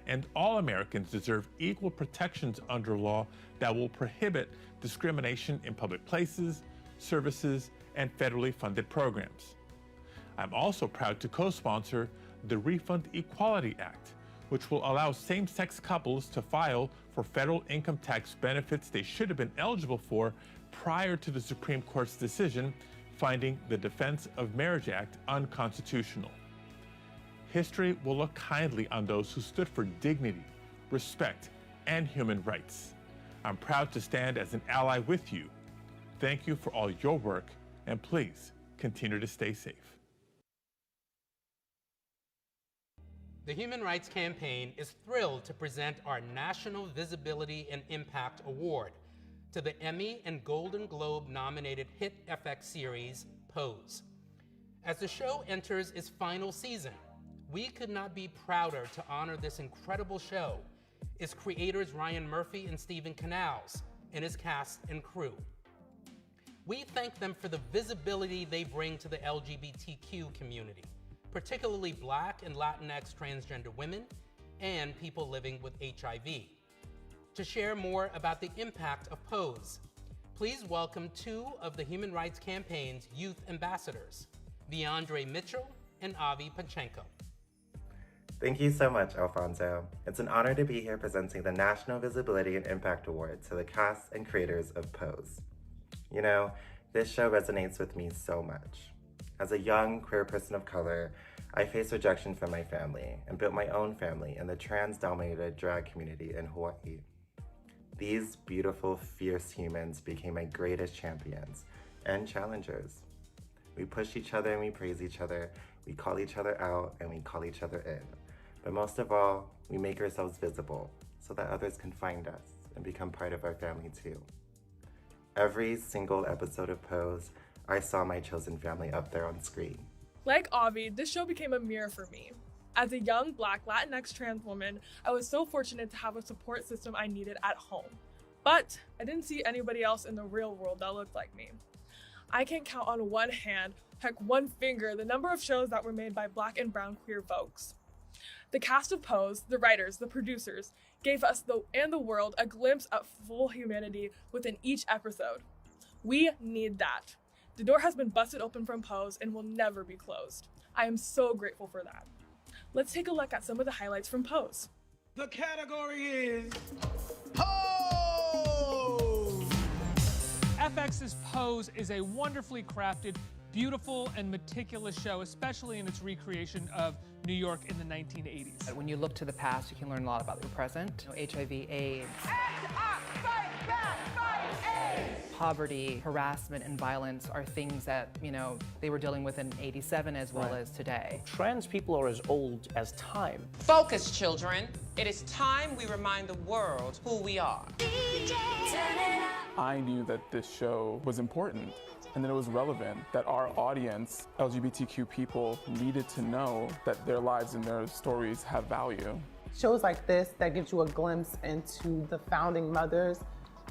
[SPEAKER 7] And all Americans deserve equal protections under law that will prohibit discrimination in public places, services, and federally funded programs. I'm also proud to co-sponsor the Refund Equality Act, which will allow same-sex couples to file for federal income tax benefits they should have been eligible for prior to the Supreme Court's decision finding the Defense of Marriage Act unconstitutional. History will look kindly on those who stood for dignity, respect, and human rights. I'm proud to stand as an ally with you. Thank you for all your work, and please continue to stay safe.
[SPEAKER 12] The Human Rights Campaign is thrilled to present our National Visibility and Impact Award to the Emmy and Golden Globe nominated hit FX series, Pose. As the show enters its final season, we could not be prouder to honor this incredible show, its creators Ryan Murphy and Stephen Canals, and its cast and crew. We thank them for the visibility they bring to the LGBTQ community, particularly Black and Latinx transgender women and people living with HIV. To share more about the impact of Pose, please welcome two of the Human Rights Campaign's youth ambassadors, Viandre Mitchell and Avi Panchenko.
[SPEAKER 2] Thank you so much, Alfonso. It's an honor to be here presenting the National Visibility and Impact Award to the cast and creators of Pose. You know, this show resonates with me so much. As a young queer person of color, I faced rejection from my family and built my own family in the trans-dominated drag community in Hawaii. These beautiful, fierce humans became my greatest champions and challengers. We push each other and we praise each other, we call each other out and we call each other in. But most of all, we make ourselves visible so that others can find us and become part of our family too. Every single episode of Pose, I saw my chosen family up there on screen.
[SPEAKER 5] Like Avi, this show became a mirror for me. As a young Black Latinx trans woman, I was so fortunate to have a support system I needed at home. But I didn't see anybody else in the real world that looked like me. I can count on one hand, heck one finger, the number of shows that were made by Black and brown queer folks. The cast of Pose, the writers, the producers, gave us and the world a glimpse of full humanity within each episode. We need that. The door has been busted open from Pose and will never be closed. I am so grateful for that. Let's take a look at some of the highlights from Pose.
[SPEAKER 19] The category is
[SPEAKER 14] FX's Pose is a wonderfully crafted, beautiful, and meticulous show, especially in its recreation of New York in the 1980s.
[SPEAKER 15] When you look to the past, you can learn a lot about the present. HIV, AIDS, poverty, harassment, and violence are things that, they were dealing with in '87 as well as today.
[SPEAKER 21] Trans people are as old as time.
[SPEAKER 23] Focus, children. It is time we remind the world who we are.
[SPEAKER 24] I knew that this show was important and that it was relevant, that our audience, LGBTQ people, needed to know that their lives and their stories have value.
[SPEAKER 26] Shows like this that gives you a glimpse into the founding mothers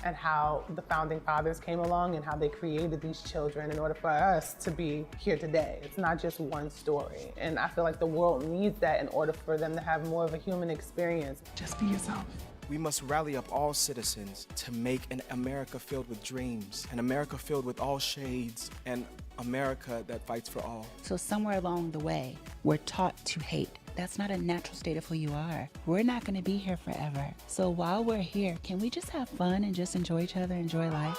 [SPEAKER 26] and how the founding fathers came along and how they created these children in order for us to be here today. It's not just one story. And I feel like the world needs that in order for them to have more of a human experience.
[SPEAKER 27] Just be yourself. We must rally up all citizens to make an America filled with dreams, an America filled with all shades, and America that fights for all.
[SPEAKER 30] So somewhere along the way, we're taught to hate. That's not a natural state of who you are. We're not gonna be here forever. So while we're here, can we just have fun and just enjoy each other, enjoy life?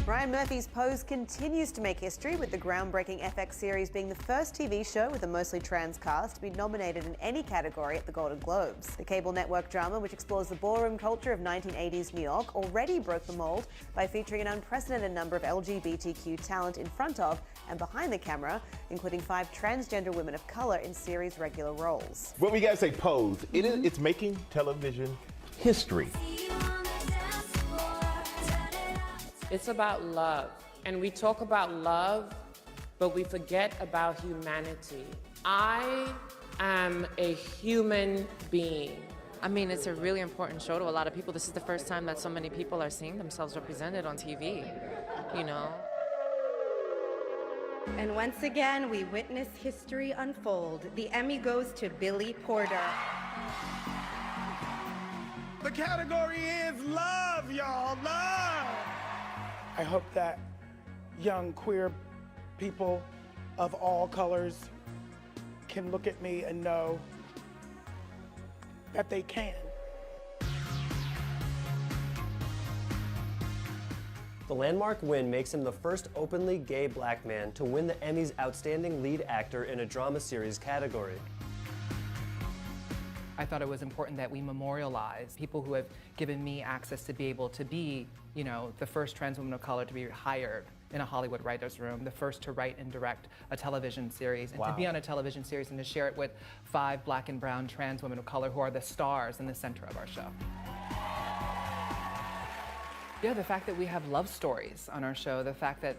[SPEAKER 31] Ryan Murphy's Pose continues to make history, with the groundbreaking FX series being the first TV show with a mostly trans cast to be nominated in any category at the Golden Globes. The cable network drama, which explores the ballroom culture of 1980s New York, already broke the mold by featuring an unprecedented number of LGBTQ talent in front of and behind the camera, including 5 transgender women of color in series regular roles.
[SPEAKER 32] What we gotta say, Pose, it's making television history.
[SPEAKER 23] It's about love. And we talk about love, but we forget about humanity. I am a human being.
[SPEAKER 33] I mean, it's a really important show to a lot of people. This is the first time that so many people are seeing themselves represented on TV,
[SPEAKER 34] And once again, we witness history unfold. The Emmy goes to Billy Porter.
[SPEAKER 19] The category is love, y'all, love! I hope that young queer people of all colors can look at me and know that they can.
[SPEAKER 35] The landmark win makes him the first openly gay Black man to win the Emmy's Outstanding Lead Actor in a Drama Series category.
[SPEAKER 15] I thought it was important that we memorialize people who have given me access to be able to be, the first trans woman of color to be hired in a Hollywood writer's room, the first to write and direct a television series, and to be on a television series and to share it with 5 Black and brown trans women of color who are the stars in the center of our show. Yeah, the fact that we have love stories on our show, the fact that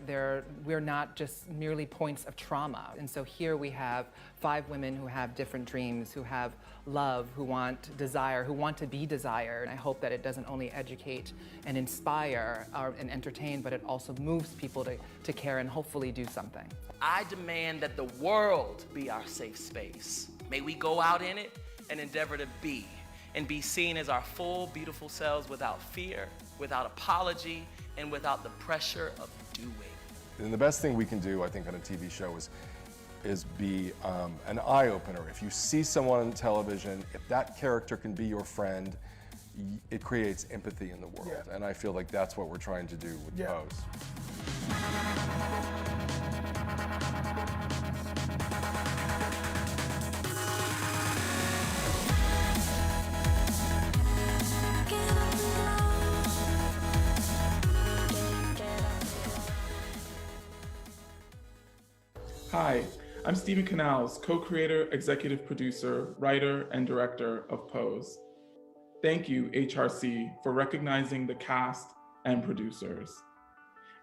[SPEAKER 15] we're not just merely points of trauma. And so here we have 5 women who have different dreams, who have love, who want desire, who want to be desired. And I hope that it doesn't only educate and inspire and entertain, but it also moves people to care and hopefully do something.
[SPEAKER 1] I demand that the world be our safe space. May we go out in it and endeavor to be, and be seen as our full, beautiful selves without fear, without apology, and without the pressure of doing.
[SPEAKER 3] And the best thing we can do, I think, on a TV show is be an eye-opener. If you see someone on television, if that character can be your friend, it creates empathy in the world. Yeah. And I feel like that's what we're trying to do with Pose.
[SPEAKER 24] Hi, I'm Stephen Canals, co-creator, executive producer, writer, and director of Pose. Thank you, HRC, for recognizing the cast and producers.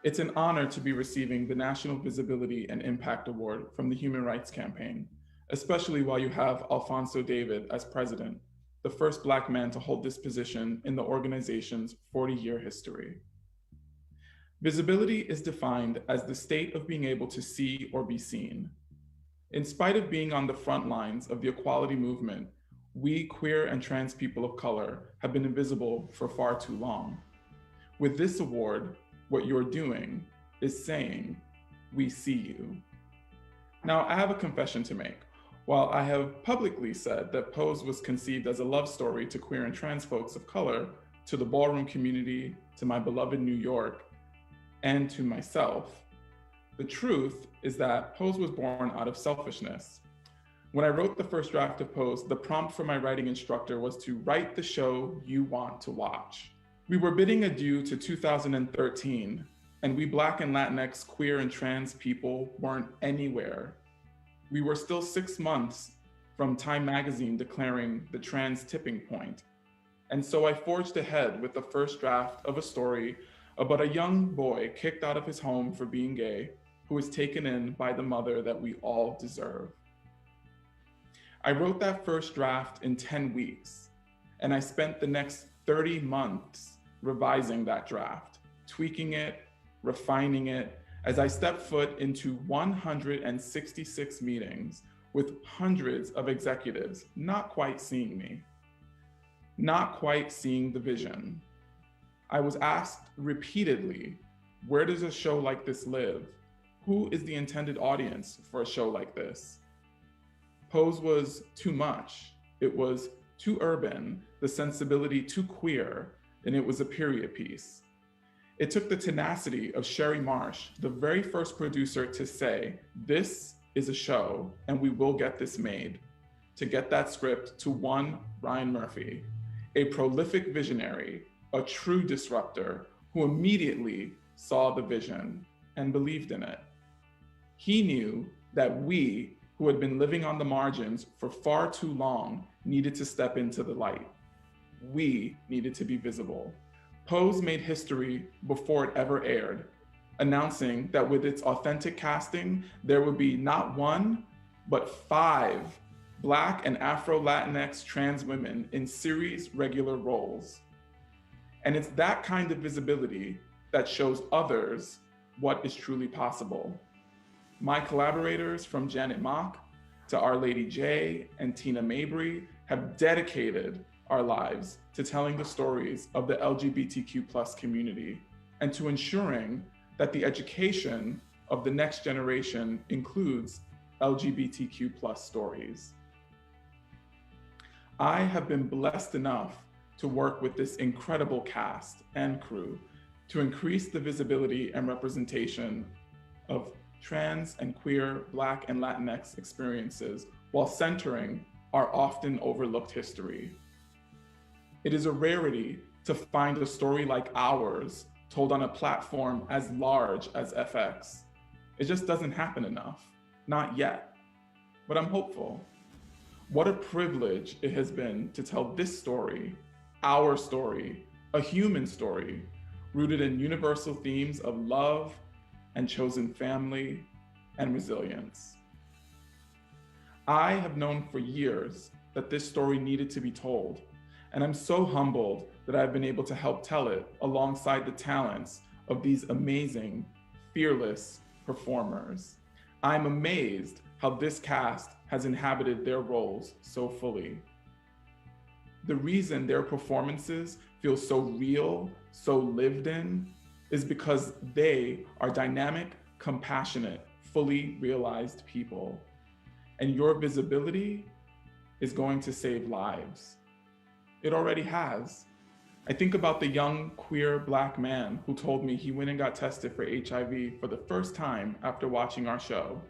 [SPEAKER 24] It's an honor to be receiving the National Visibility and Impact Award from the Human Rights Campaign, especially while you have Alfonso David as president, the first Black man to hold this position in the organization's 40-year history. Visibility is defined as the state of being able to see or be seen. In spite of being on the front lines of the equality movement, we queer and trans people of color have been invisible for far too long. With this award, what you're doing is saying, we see you. Now, I have a confession to make. While I have publicly said that Pose was conceived as a love story to queer and trans folks of color, to the ballroom community, to my beloved New York, and to myself, the truth is that Pose was born out of selfishness. When I wrote the first draft of Pose, the prompt from my writing instructor was to write the show you want to watch. We were bidding adieu to 2013, and we Black and Latinx queer and trans people weren't anywhere. We were still 6 months from Time magazine declaring the trans tipping point. And so I forged ahead with the first draft of a story about a young boy kicked out of his home for being gay, who was taken in by the mother that we all deserve. I wrote that first draft in 10 weeks, and I spent the next 30 months revising that draft, tweaking it, refining it, as I stepped foot into 166 meetings with hundreds of executives not quite seeing me, not quite seeing the vision. I was asked repeatedly, where does a show like this live? Who is the intended audience for a show like this? Pose was too much. It was too urban, the sensibility too queer, and it was a period piece. It took the tenacity of Sherry Marsh, the very first producer, to say, this is a show and we will get this made, to get that script to one Ryan Murphy, a prolific visionary, a true disruptor who immediately saw the vision and believed in it. He knew that we, who had been living on the margins for far too long, needed to step into the light. We needed to be visible. Pose made history before it ever aired, announcing that with its authentic casting, there would be not 1, but 5 Black and Afro-Latinx trans women in series regular roles. And it's that kind of visibility that shows others what is truly possible. My collaborators, from Janet Mock to Our Lady J and Tina Mabry, have dedicated our lives to telling the stories of the LGBTQ+ community and to ensuring that the education of the next generation includes LGBTQ+ stories. I have been blessed enough to work with this incredible cast and crew to increase the visibility and representation of trans and queer, Black and Latinx experiences while centering our often overlooked history. It is a rarity to find a story like ours told on a platform as large as FX. It just doesn't happen enough, not yet, but I'm hopeful. What a privilege it has been to tell this story, our story, a human story, rooted in universal themes of love and chosen family and resilience. I have known for years that this story needed to be told, and I'm so humbled that I've been able to help tell it alongside the talents of these amazing, fearless performers. I'm amazed how this cast has inhabited their roles so fully. The reason their performances feel so real, so lived in, is because they are dynamic, compassionate, fully realized people. And your visibility is going to save lives. It already has. I think about the young queer Black man who told me he went and got tested for HIV for the first time after watching our show.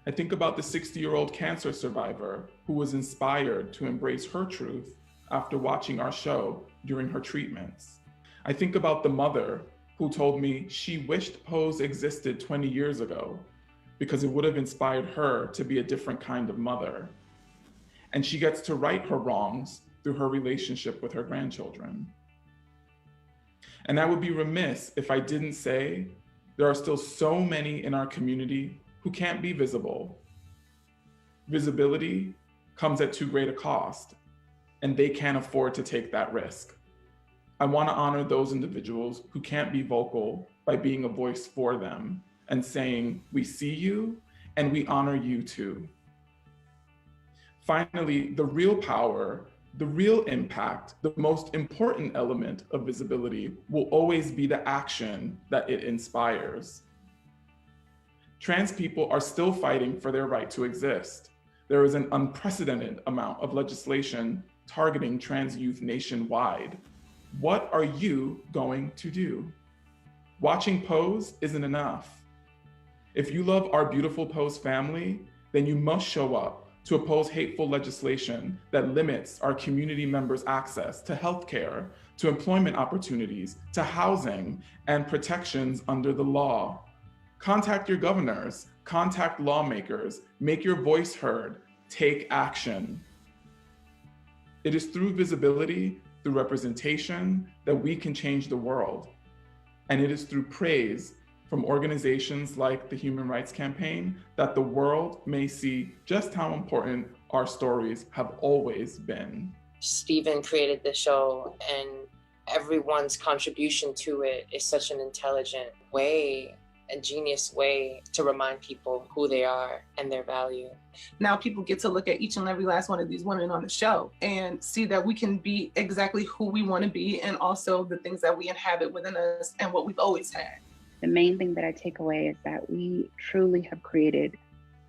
[SPEAKER 24] I think about the 60-year-old cancer survivor who was inspired to embrace her truth after watching our show during her treatments. I think about the mother who told me she wished Pose existed 20 years ago because it would have inspired her to be a different kind of mother. And she gets to right her wrongs through her relationship with her grandchildren. And I would be remiss if I didn't say there are still so many in our community who can't be visible. Visibility comes at too great a cost, and they can't afford to take that risk. I want to honor those individuals who can't be vocal by being a voice for them and saying, we see you and we honor you too. Finally, the real power, the real impact, the most important element of visibility will always be the action that it inspires. Trans people are still fighting for their right to exist. There is an unprecedented amount of legislation targeting trans youth nationwide. What are you going to do? Watching Pose isn't enough. If you love our beautiful Pose family, then you must show up to oppose hateful legislation that limits our community members' access to healthcare, to employment opportunities, to housing, and protections under the law. Contact your governors, contact lawmakers, make your voice heard, take action. It is through visibility, through representation, that we can change the world. And it is through praise from organizations like the Human Rights Campaign that the world may see just how important our stories have always been.
[SPEAKER 33] Steven created the show, and everyone's contribution to it is such an intelligent way, a genius way to remind people who they are and their value.
[SPEAKER 26] Now people get to look at each and every last one of these women on the show and see that we can be exactly who we want to be, and also the things that we inhabit within us and what we've always had.
[SPEAKER 4] The main thing that I take away is that we truly have created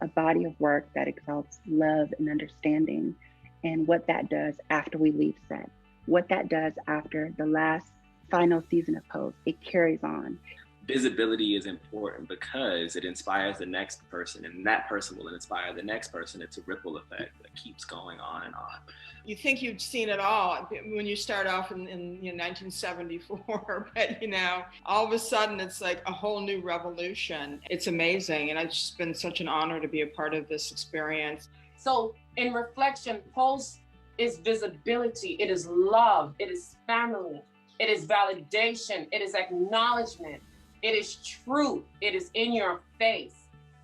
[SPEAKER 4] a body of work that exalts love and understanding, and what that does after we leave set, what that does after the last final season of Pose. It carries on.
[SPEAKER 6] Visibility is important because it inspires the next person, and that person will inspire the next person. It's a ripple effect that keeps going on and on.
[SPEAKER 8] You think you've seen it all when you start off in 1974, but all of a sudden it's like a whole new revolution. It's amazing, and it's just been such an honor to be a part of this experience.
[SPEAKER 33] So in reflection, Pose is visibility, it is love, it is family, it is validation, it is acknowledgement. It is truth, it is in your face,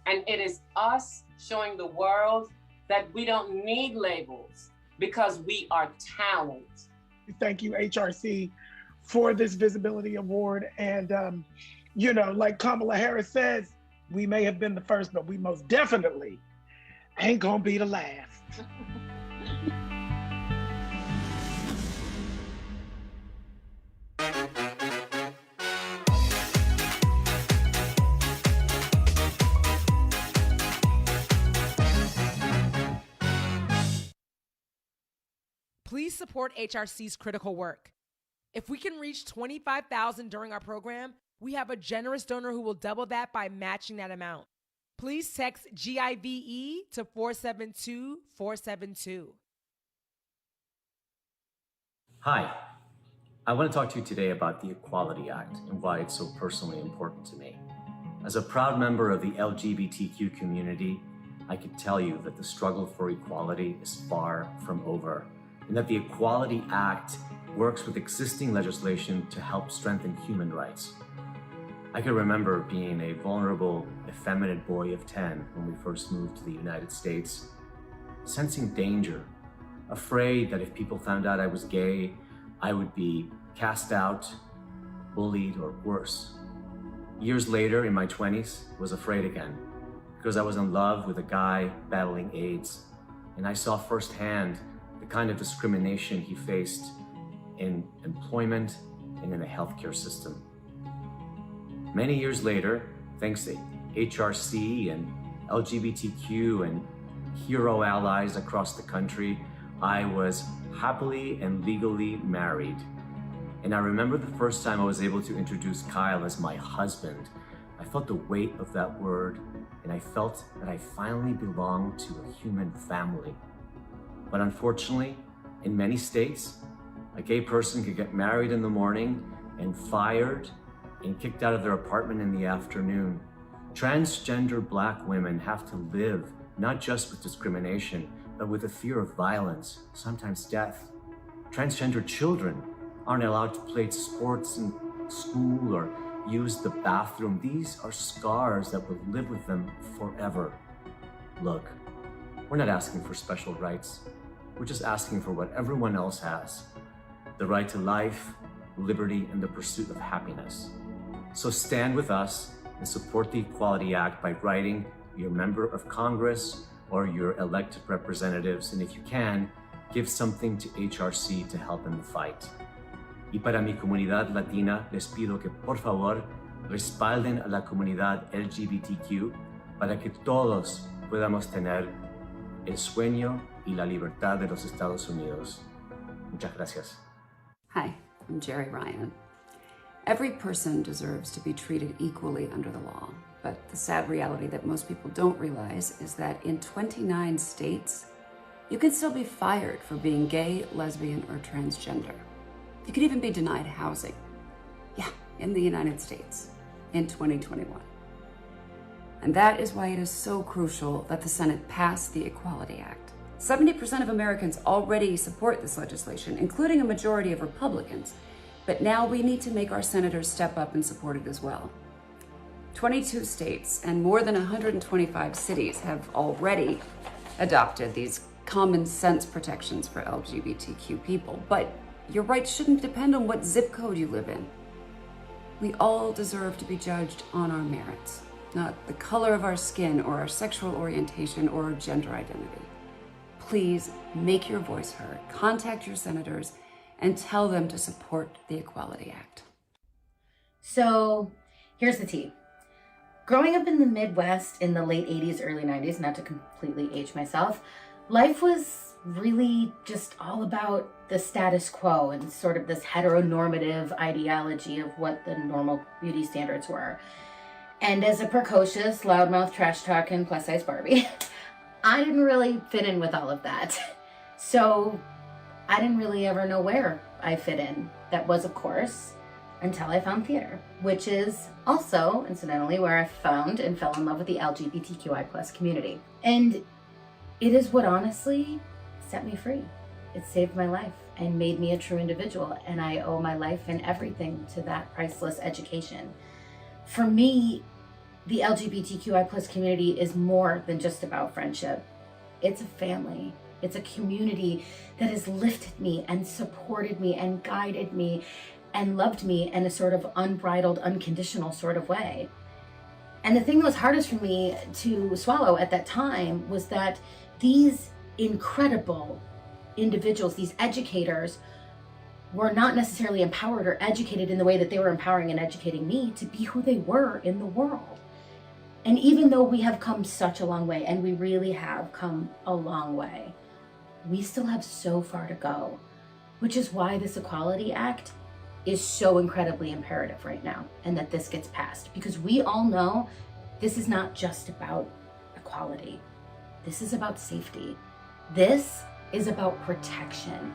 [SPEAKER 33] and it is us showing the world that we don't need labels because we are talent.
[SPEAKER 19] Thank you, HRC, for this Visibility Award. And, like Kamala Harris says, we may have been the first, but we most definitely ain't gonna be the last.
[SPEAKER 9] Please support HRC's critical work. If we can reach $25,000 during our program, we have a generous donor who will double that by matching that amount. Please text GIVE to 472-472.
[SPEAKER 10] Hi, I want to talk to you today about the Equality Act and why it's so personally important to me. As a proud member of the LGBTQ community, I can tell you that the struggle for equality is far from over, and that the Equality Act works with existing legislation to help strengthen human rights. I can remember being a vulnerable, effeminate boy of 10 when we first moved to the United States, sensing danger, afraid that if people found out I was gay, I would be cast out, bullied, or worse. Years later, in my 20s, was afraid again because I was in love with a guy battling AIDS, and I saw firsthand the kind of discrimination he faced in employment and in the healthcare system. Many years later, thanks to HRC and LGBTQ and hero allies across the country, I was happily and legally married. And I remember the first time I was able to introduce Kyle as my husband. I felt the weight of that word, and I felt that I finally belonged to a human family. But unfortunately, in many states, a gay person could get married in the morning and fired and kicked out of their apartment in the afternoon. Transgender Black women have to live not just with discrimination, but with the fear of violence, sometimes death. Transgender children aren't allowed to play sports in school or use the bathroom. These are scars that will live with them forever. Look, we're not asking for special rights. We're just asking for what everyone else has: the right to life, liberty, and the pursuit of happiness. So stand with us and support the Equality Act by writing your member of Congress or your elected representatives, and if you can, give something to HRC to help in the fight. Y para mi comunidad latina, les pido que por favor respalden a la comunidad LGBTQ para que todos podamos tener el sueño y la libertad de los Estados Unidos. Muchas gracias.
[SPEAKER 2] Hi, I'm Jerry Ryan. Every person deserves to be treated equally under the law, but the sad reality that most people don't realize is that in 29 states, you can still be fired for being gay, lesbian, or transgender. You could even be denied housing. Yeah, in the United States in 2021. And that is why it is so crucial that the Senate pass the Equality Act. 70% of Americans already support this legislation, including a majority of Republicans. But now we need to make our senators step up and support it as well. 22 states and more than 125 cities have already adopted these common sense protections for LGBTQ people. But your rights shouldn't depend on what zip code you live in. We all deserve to be judged on our merits, not the color of our skin or our sexual orientation or our gender identity. Please make your voice heard. Contact your senators and tell them to support the Equality Act.
[SPEAKER 5] So here's the tea. Growing up in the Midwest in the late 80s, early 90s, not to completely age myself, life was really just all about the status quo and sort of this heteronormative ideology of what the normal beauty standards were. And as a precocious, loudmouth, trash-talking, plus-size Barbie, I didn't really fit in with all of that. So I didn't really ever know where I fit in. That was, of course, until I found theater, which is also, incidentally, where I found and fell in love with the LGBTQI+ community. And it is what honestly set me free. It saved my life and made me a true individual, and I owe my life and everything to that priceless education. For me, the LGBTQI+ community is more than just about friendship. It's a family. It's a community that has lifted me and supported me and guided me and loved me in a sort of unbridled, unconditional sort of way. And the thing that was hardest for me to swallow at that time was that these incredible individuals, these educators, were not necessarily empowered or educated in the way that they were empowering and educating me to be who they were in the world. And even though we have come such a long way, and we really have come a long way, we still have so far to go, which is why this Equality Act is so incredibly imperative right now, and that this gets passed, because we all know this is not just about equality. This is about safety. This is about protection,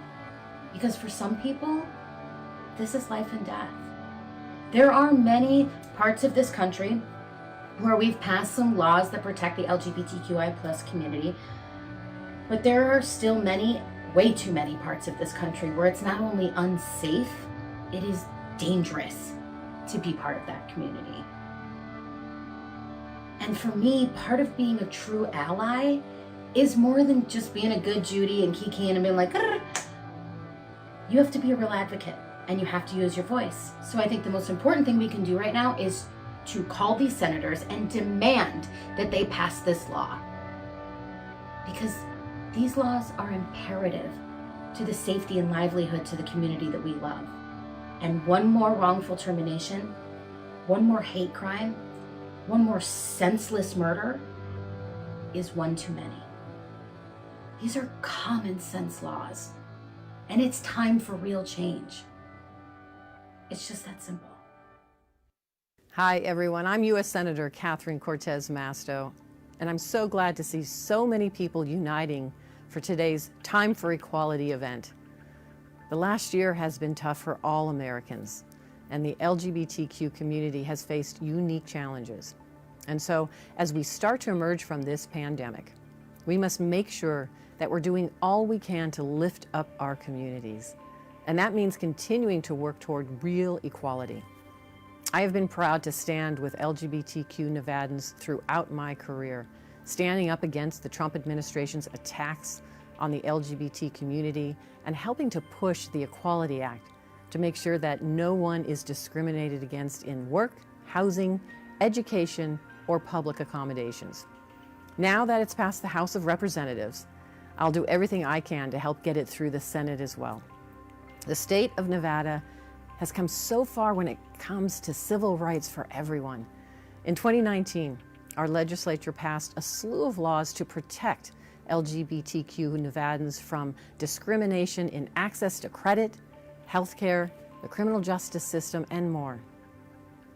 [SPEAKER 5] because for some people, this is life and death. There are many parts of this country where we've passed some laws that protect the LGBTQI+ community, but there are still many way too many parts of this country where it's not only unsafe, it is dangerous to be part of that community. And for me, part of being a true ally is more than just being a good Judy and Kiki and being like, "Grr." You have to be a real advocate and you have to use your voice. So I think the most important thing we can do right now is to call these senators and demand that they pass this law. Because these laws are imperative to the safety and livelihood to the community that we love. And one more wrongful termination, one more hate crime, one more senseless murder is one too many. These are common sense laws, and it's time for real change. It's just that simple.
[SPEAKER 7] Hi, everyone. I'm U.S. Senator Catherine Cortez Masto, and I'm so glad to see so many people uniting for today's Time for Equality event. The last year has been tough for all Americans, and the LGBTQ community has faced unique challenges. And so, as we start to emerge from this pandemic, we must make sure that we're doing all we can to lift up our communities. And that means continuing to work toward real equality. I have been proud to stand with LGBTQ Nevadans throughout my career, standing up against the Trump administration's attacks on the LGBT community and helping to push the Equality Act to make sure that no one is discriminated against in work, housing, education, or public accommodations. Now that it's passed the House of Representatives, I'll do everything I can to help get it through the Senate as well. The state of Nevada has come so far when it comes to civil rights for everyone. In 2019, our legislature passed a slew of laws to protect LGBTQ Nevadans from discrimination in access to credit, healthcare, the criminal justice system, and more.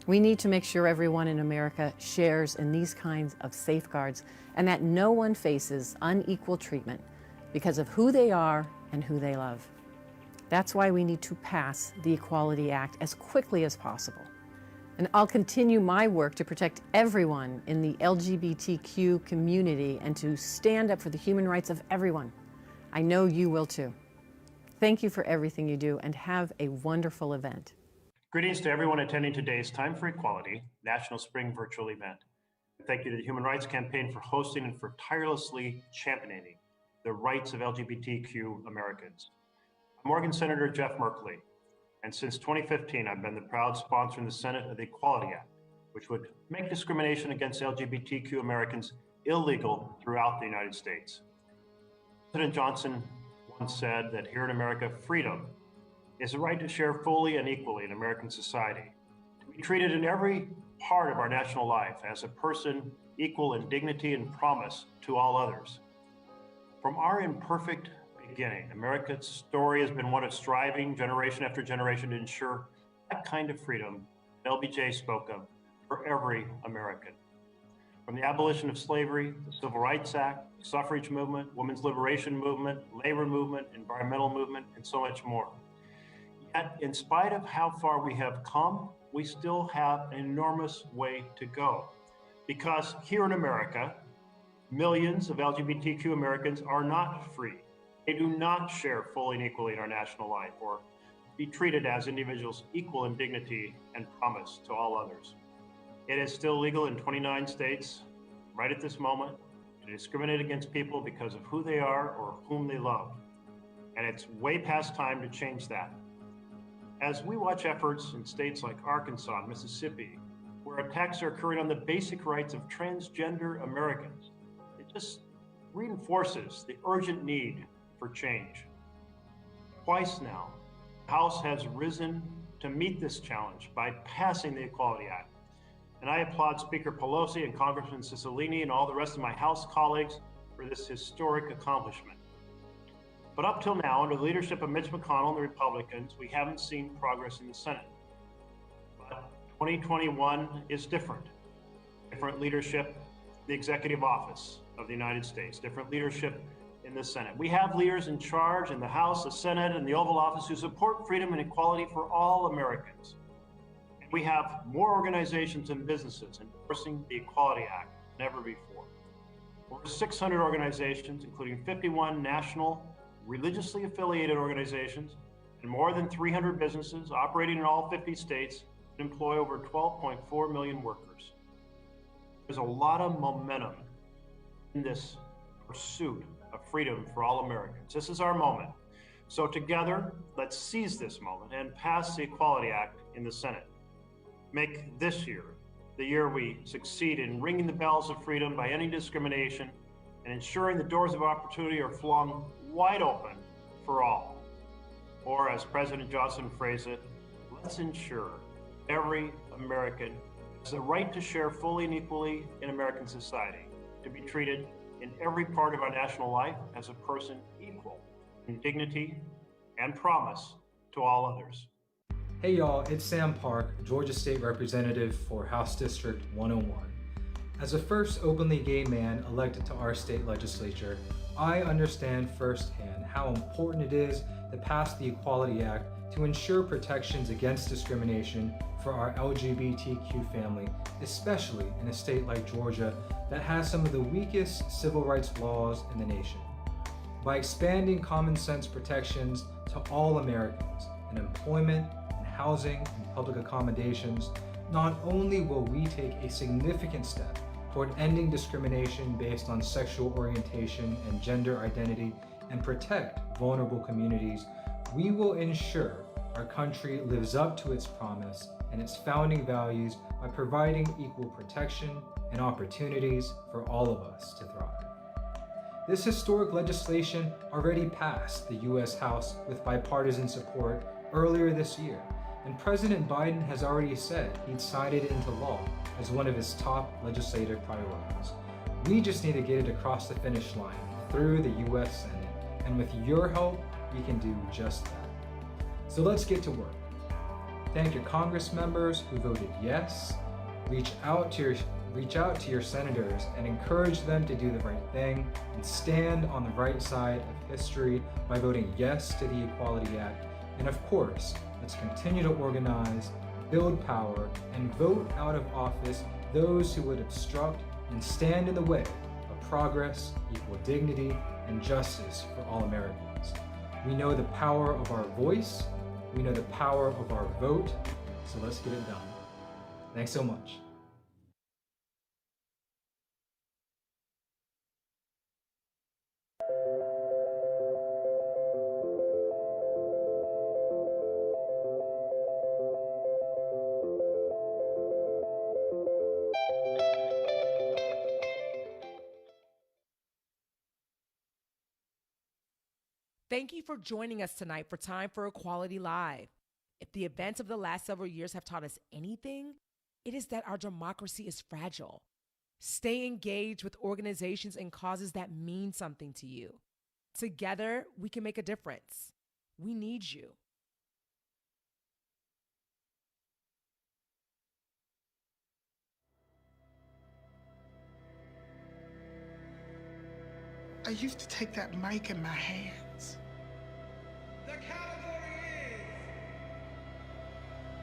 [SPEAKER 7] We need to make sure everyone in America shares in these kinds of safeguards and that no one faces unequal treatment because of who they are and who they love. That's why we need to pass the Equality Act as quickly as possible. And I'll continue my work to protect everyone in the LGBTQ community and to stand up for the human rights of everyone. I know you will too. Thank you for everything you do and have a wonderful event.
[SPEAKER 11] Greetings to everyone attending today's Time for Equality National Spring Virtual Event. Thank you to the Human Rights Campaign for hosting and for tirelessly championing the rights of LGBTQ Americans. I'm Oregon Senator Jeff Merkley, and since 2015, I've been the proud sponsor in the Senate of the Equality Act, which would make discrimination against LGBTQ Americans illegal throughout the United States. President Johnson once said that here in America, freedom is the right to share fully and equally in American society, to be treated in every part of our national life as a person equal in dignity and promise to all others. From our imperfect beginning, America's story has been one of striving generation after generation to ensure that kind of freedom LBJ spoke of for every American. From the abolition of slavery, the Civil Rights Act, the suffrage movement, women's liberation movement, labor movement, environmental movement, and so much more. Yet, in spite of how far we have come, we still have an enormous way to go. Because here in America, millions of LGBTQ Americans are not free. They do not share fully and equally in our national life or be treated as individuals equal in dignity and promise to all others. It is still legal in 29 states, right at this moment, to discriminate against people because of who they are or whom they love. And it's way past time to change that. As we watch efforts in states like Arkansas and Mississippi, where attacks are occurring on the basic rights of transgender Americans, it just reinforces the urgent need for change. Twice now, the House has risen to meet this challenge by passing the Equality Act. And I applaud Speaker Pelosi and Congressman Cicilline and all the rest of my House colleagues for this historic accomplishment. But up till now, under the leadership of Mitch McConnell and the Republicans, we haven't seen progress in the Senate. But 2021 is different. Different leadership in the executive office of the United States, different leadership in the Senate. We have leaders in charge in the House, the Senate, and the Oval Office who support freedom and equality for all Americans. And we have more organizations and businesses enforcing the Equality Act than ever before. Over 600 organizations, including 51 national religiously affiliated organizations, and more than 300 businesses operating in all 50 states and employ over 12.4 million workers. There's a lot of momentum in this pursuit of freedom for all Americans. This is our moment. So together, let's seize this moment and pass the Equality Act in the Senate. Make this year the year we succeed in ringing the bells of freedom by ending discrimination and ensuring the doors of opportunity are flung wide open for all. Or as President Johnson phrased it, let's ensure every American has the right to share fully and equally in American society, to be treated in every part of our national life as a person equal in dignity and promise to all others.
[SPEAKER 12] Hey y'all, it's Sam Park, Georgia State Representative for House District 101. As the first openly gay man elected to our state legislature, I understand firsthand how important it is to pass the Equality Act to ensure protections against discrimination for our LGBTQ family, especially in a state like Georgia that has some of the weakest civil rights laws in the nation. By expanding common sense protections to all Americans in employment, in housing, and public accommodations, not only will we take a significant step toward ending discrimination based on sexual orientation and gender identity and protect vulnerable communities, we will ensure our country lives up to its promise and its founding values by providing equal protection and opportunities for all of us to thrive. This historic legislation already passed the U.S. House with bipartisan support earlier this year, and President Biden has already said he'd signed it into law as one of his top legislative priorities. We just need to get it across the finish line through the U.S. Senate, and with your help, we can do just that. So let's get to work. Thank your Congress members who voted yes. Reach out to your senators and encourage them to do the right thing and stand on the right side of history by voting yes to the Equality Act. And of course, let's continue to organize, build power, and vote out of office those who would obstruct and stand in the way of progress, equal dignity, and justice for all Americans. We know the power of our voice, we know the power of our vote, so let's get it done. Thanks so much.
[SPEAKER 9] Thank you for joining us tonight for Time for Equality Live. If the events of the last several years have taught us anything, it is that our democracy is fragile. Stay engaged with organizations and causes that mean something to you. Together, we can make a difference. We need you.
[SPEAKER 19] I used to take that mic in my hands.
[SPEAKER 13] The category is...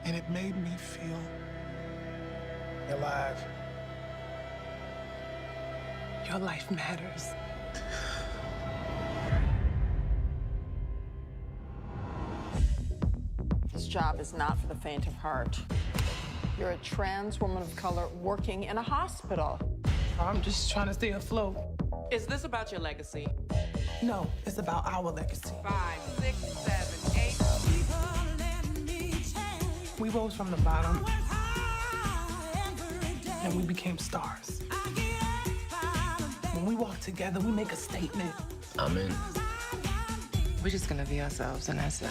[SPEAKER 19] And it made me feel alive. Your life matters.
[SPEAKER 14] This job is not for the faint of heart. You're a trans woman of color working in a hospital.
[SPEAKER 19] I'm just trying to stay afloat.
[SPEAKER 33] Is this about your legacy?
[SPEAKER 19] No, it's about our legacy.
[SPEAKER 33] 5, 6, 7, 8.
[SPEAKER 19] We rose from the bottom, and we became stars. When we walk together, we make a statement.
[SPEAKER 33] I'm in. We're just gonna be ourselves, and that's it.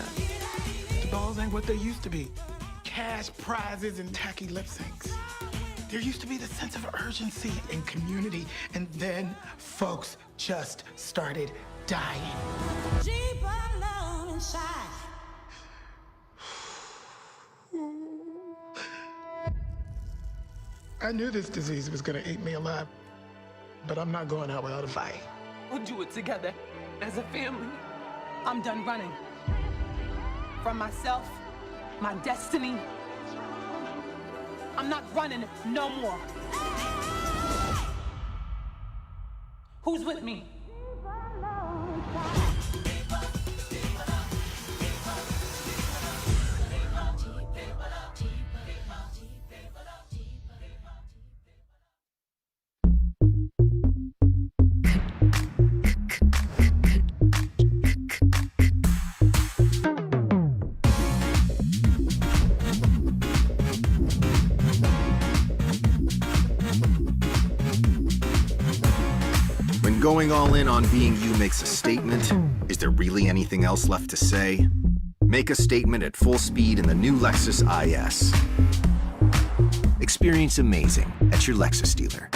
[SPEAKER 19] The balls ain't what they used to be. Cash prizes and tacky lip syncs. There used to be the sense of urgency and community, and then folks just started dying.
[SPEAKER 13] Deep alone inside.
[SPEAKER 19] I knew this disease was gonna eat me alive, but I'm not going out without a fight.
[SPEAKER 14] We'll do it together as a family. I'm done running. From myself, my destiny. I'm not running no more. Who's with me?
[SPEAKER 16] When going all in on being you makes a statement, is there really anything else left to say? Make a statement at full speed in the new Lexus IS. Experience amazing at your Lexus dealer.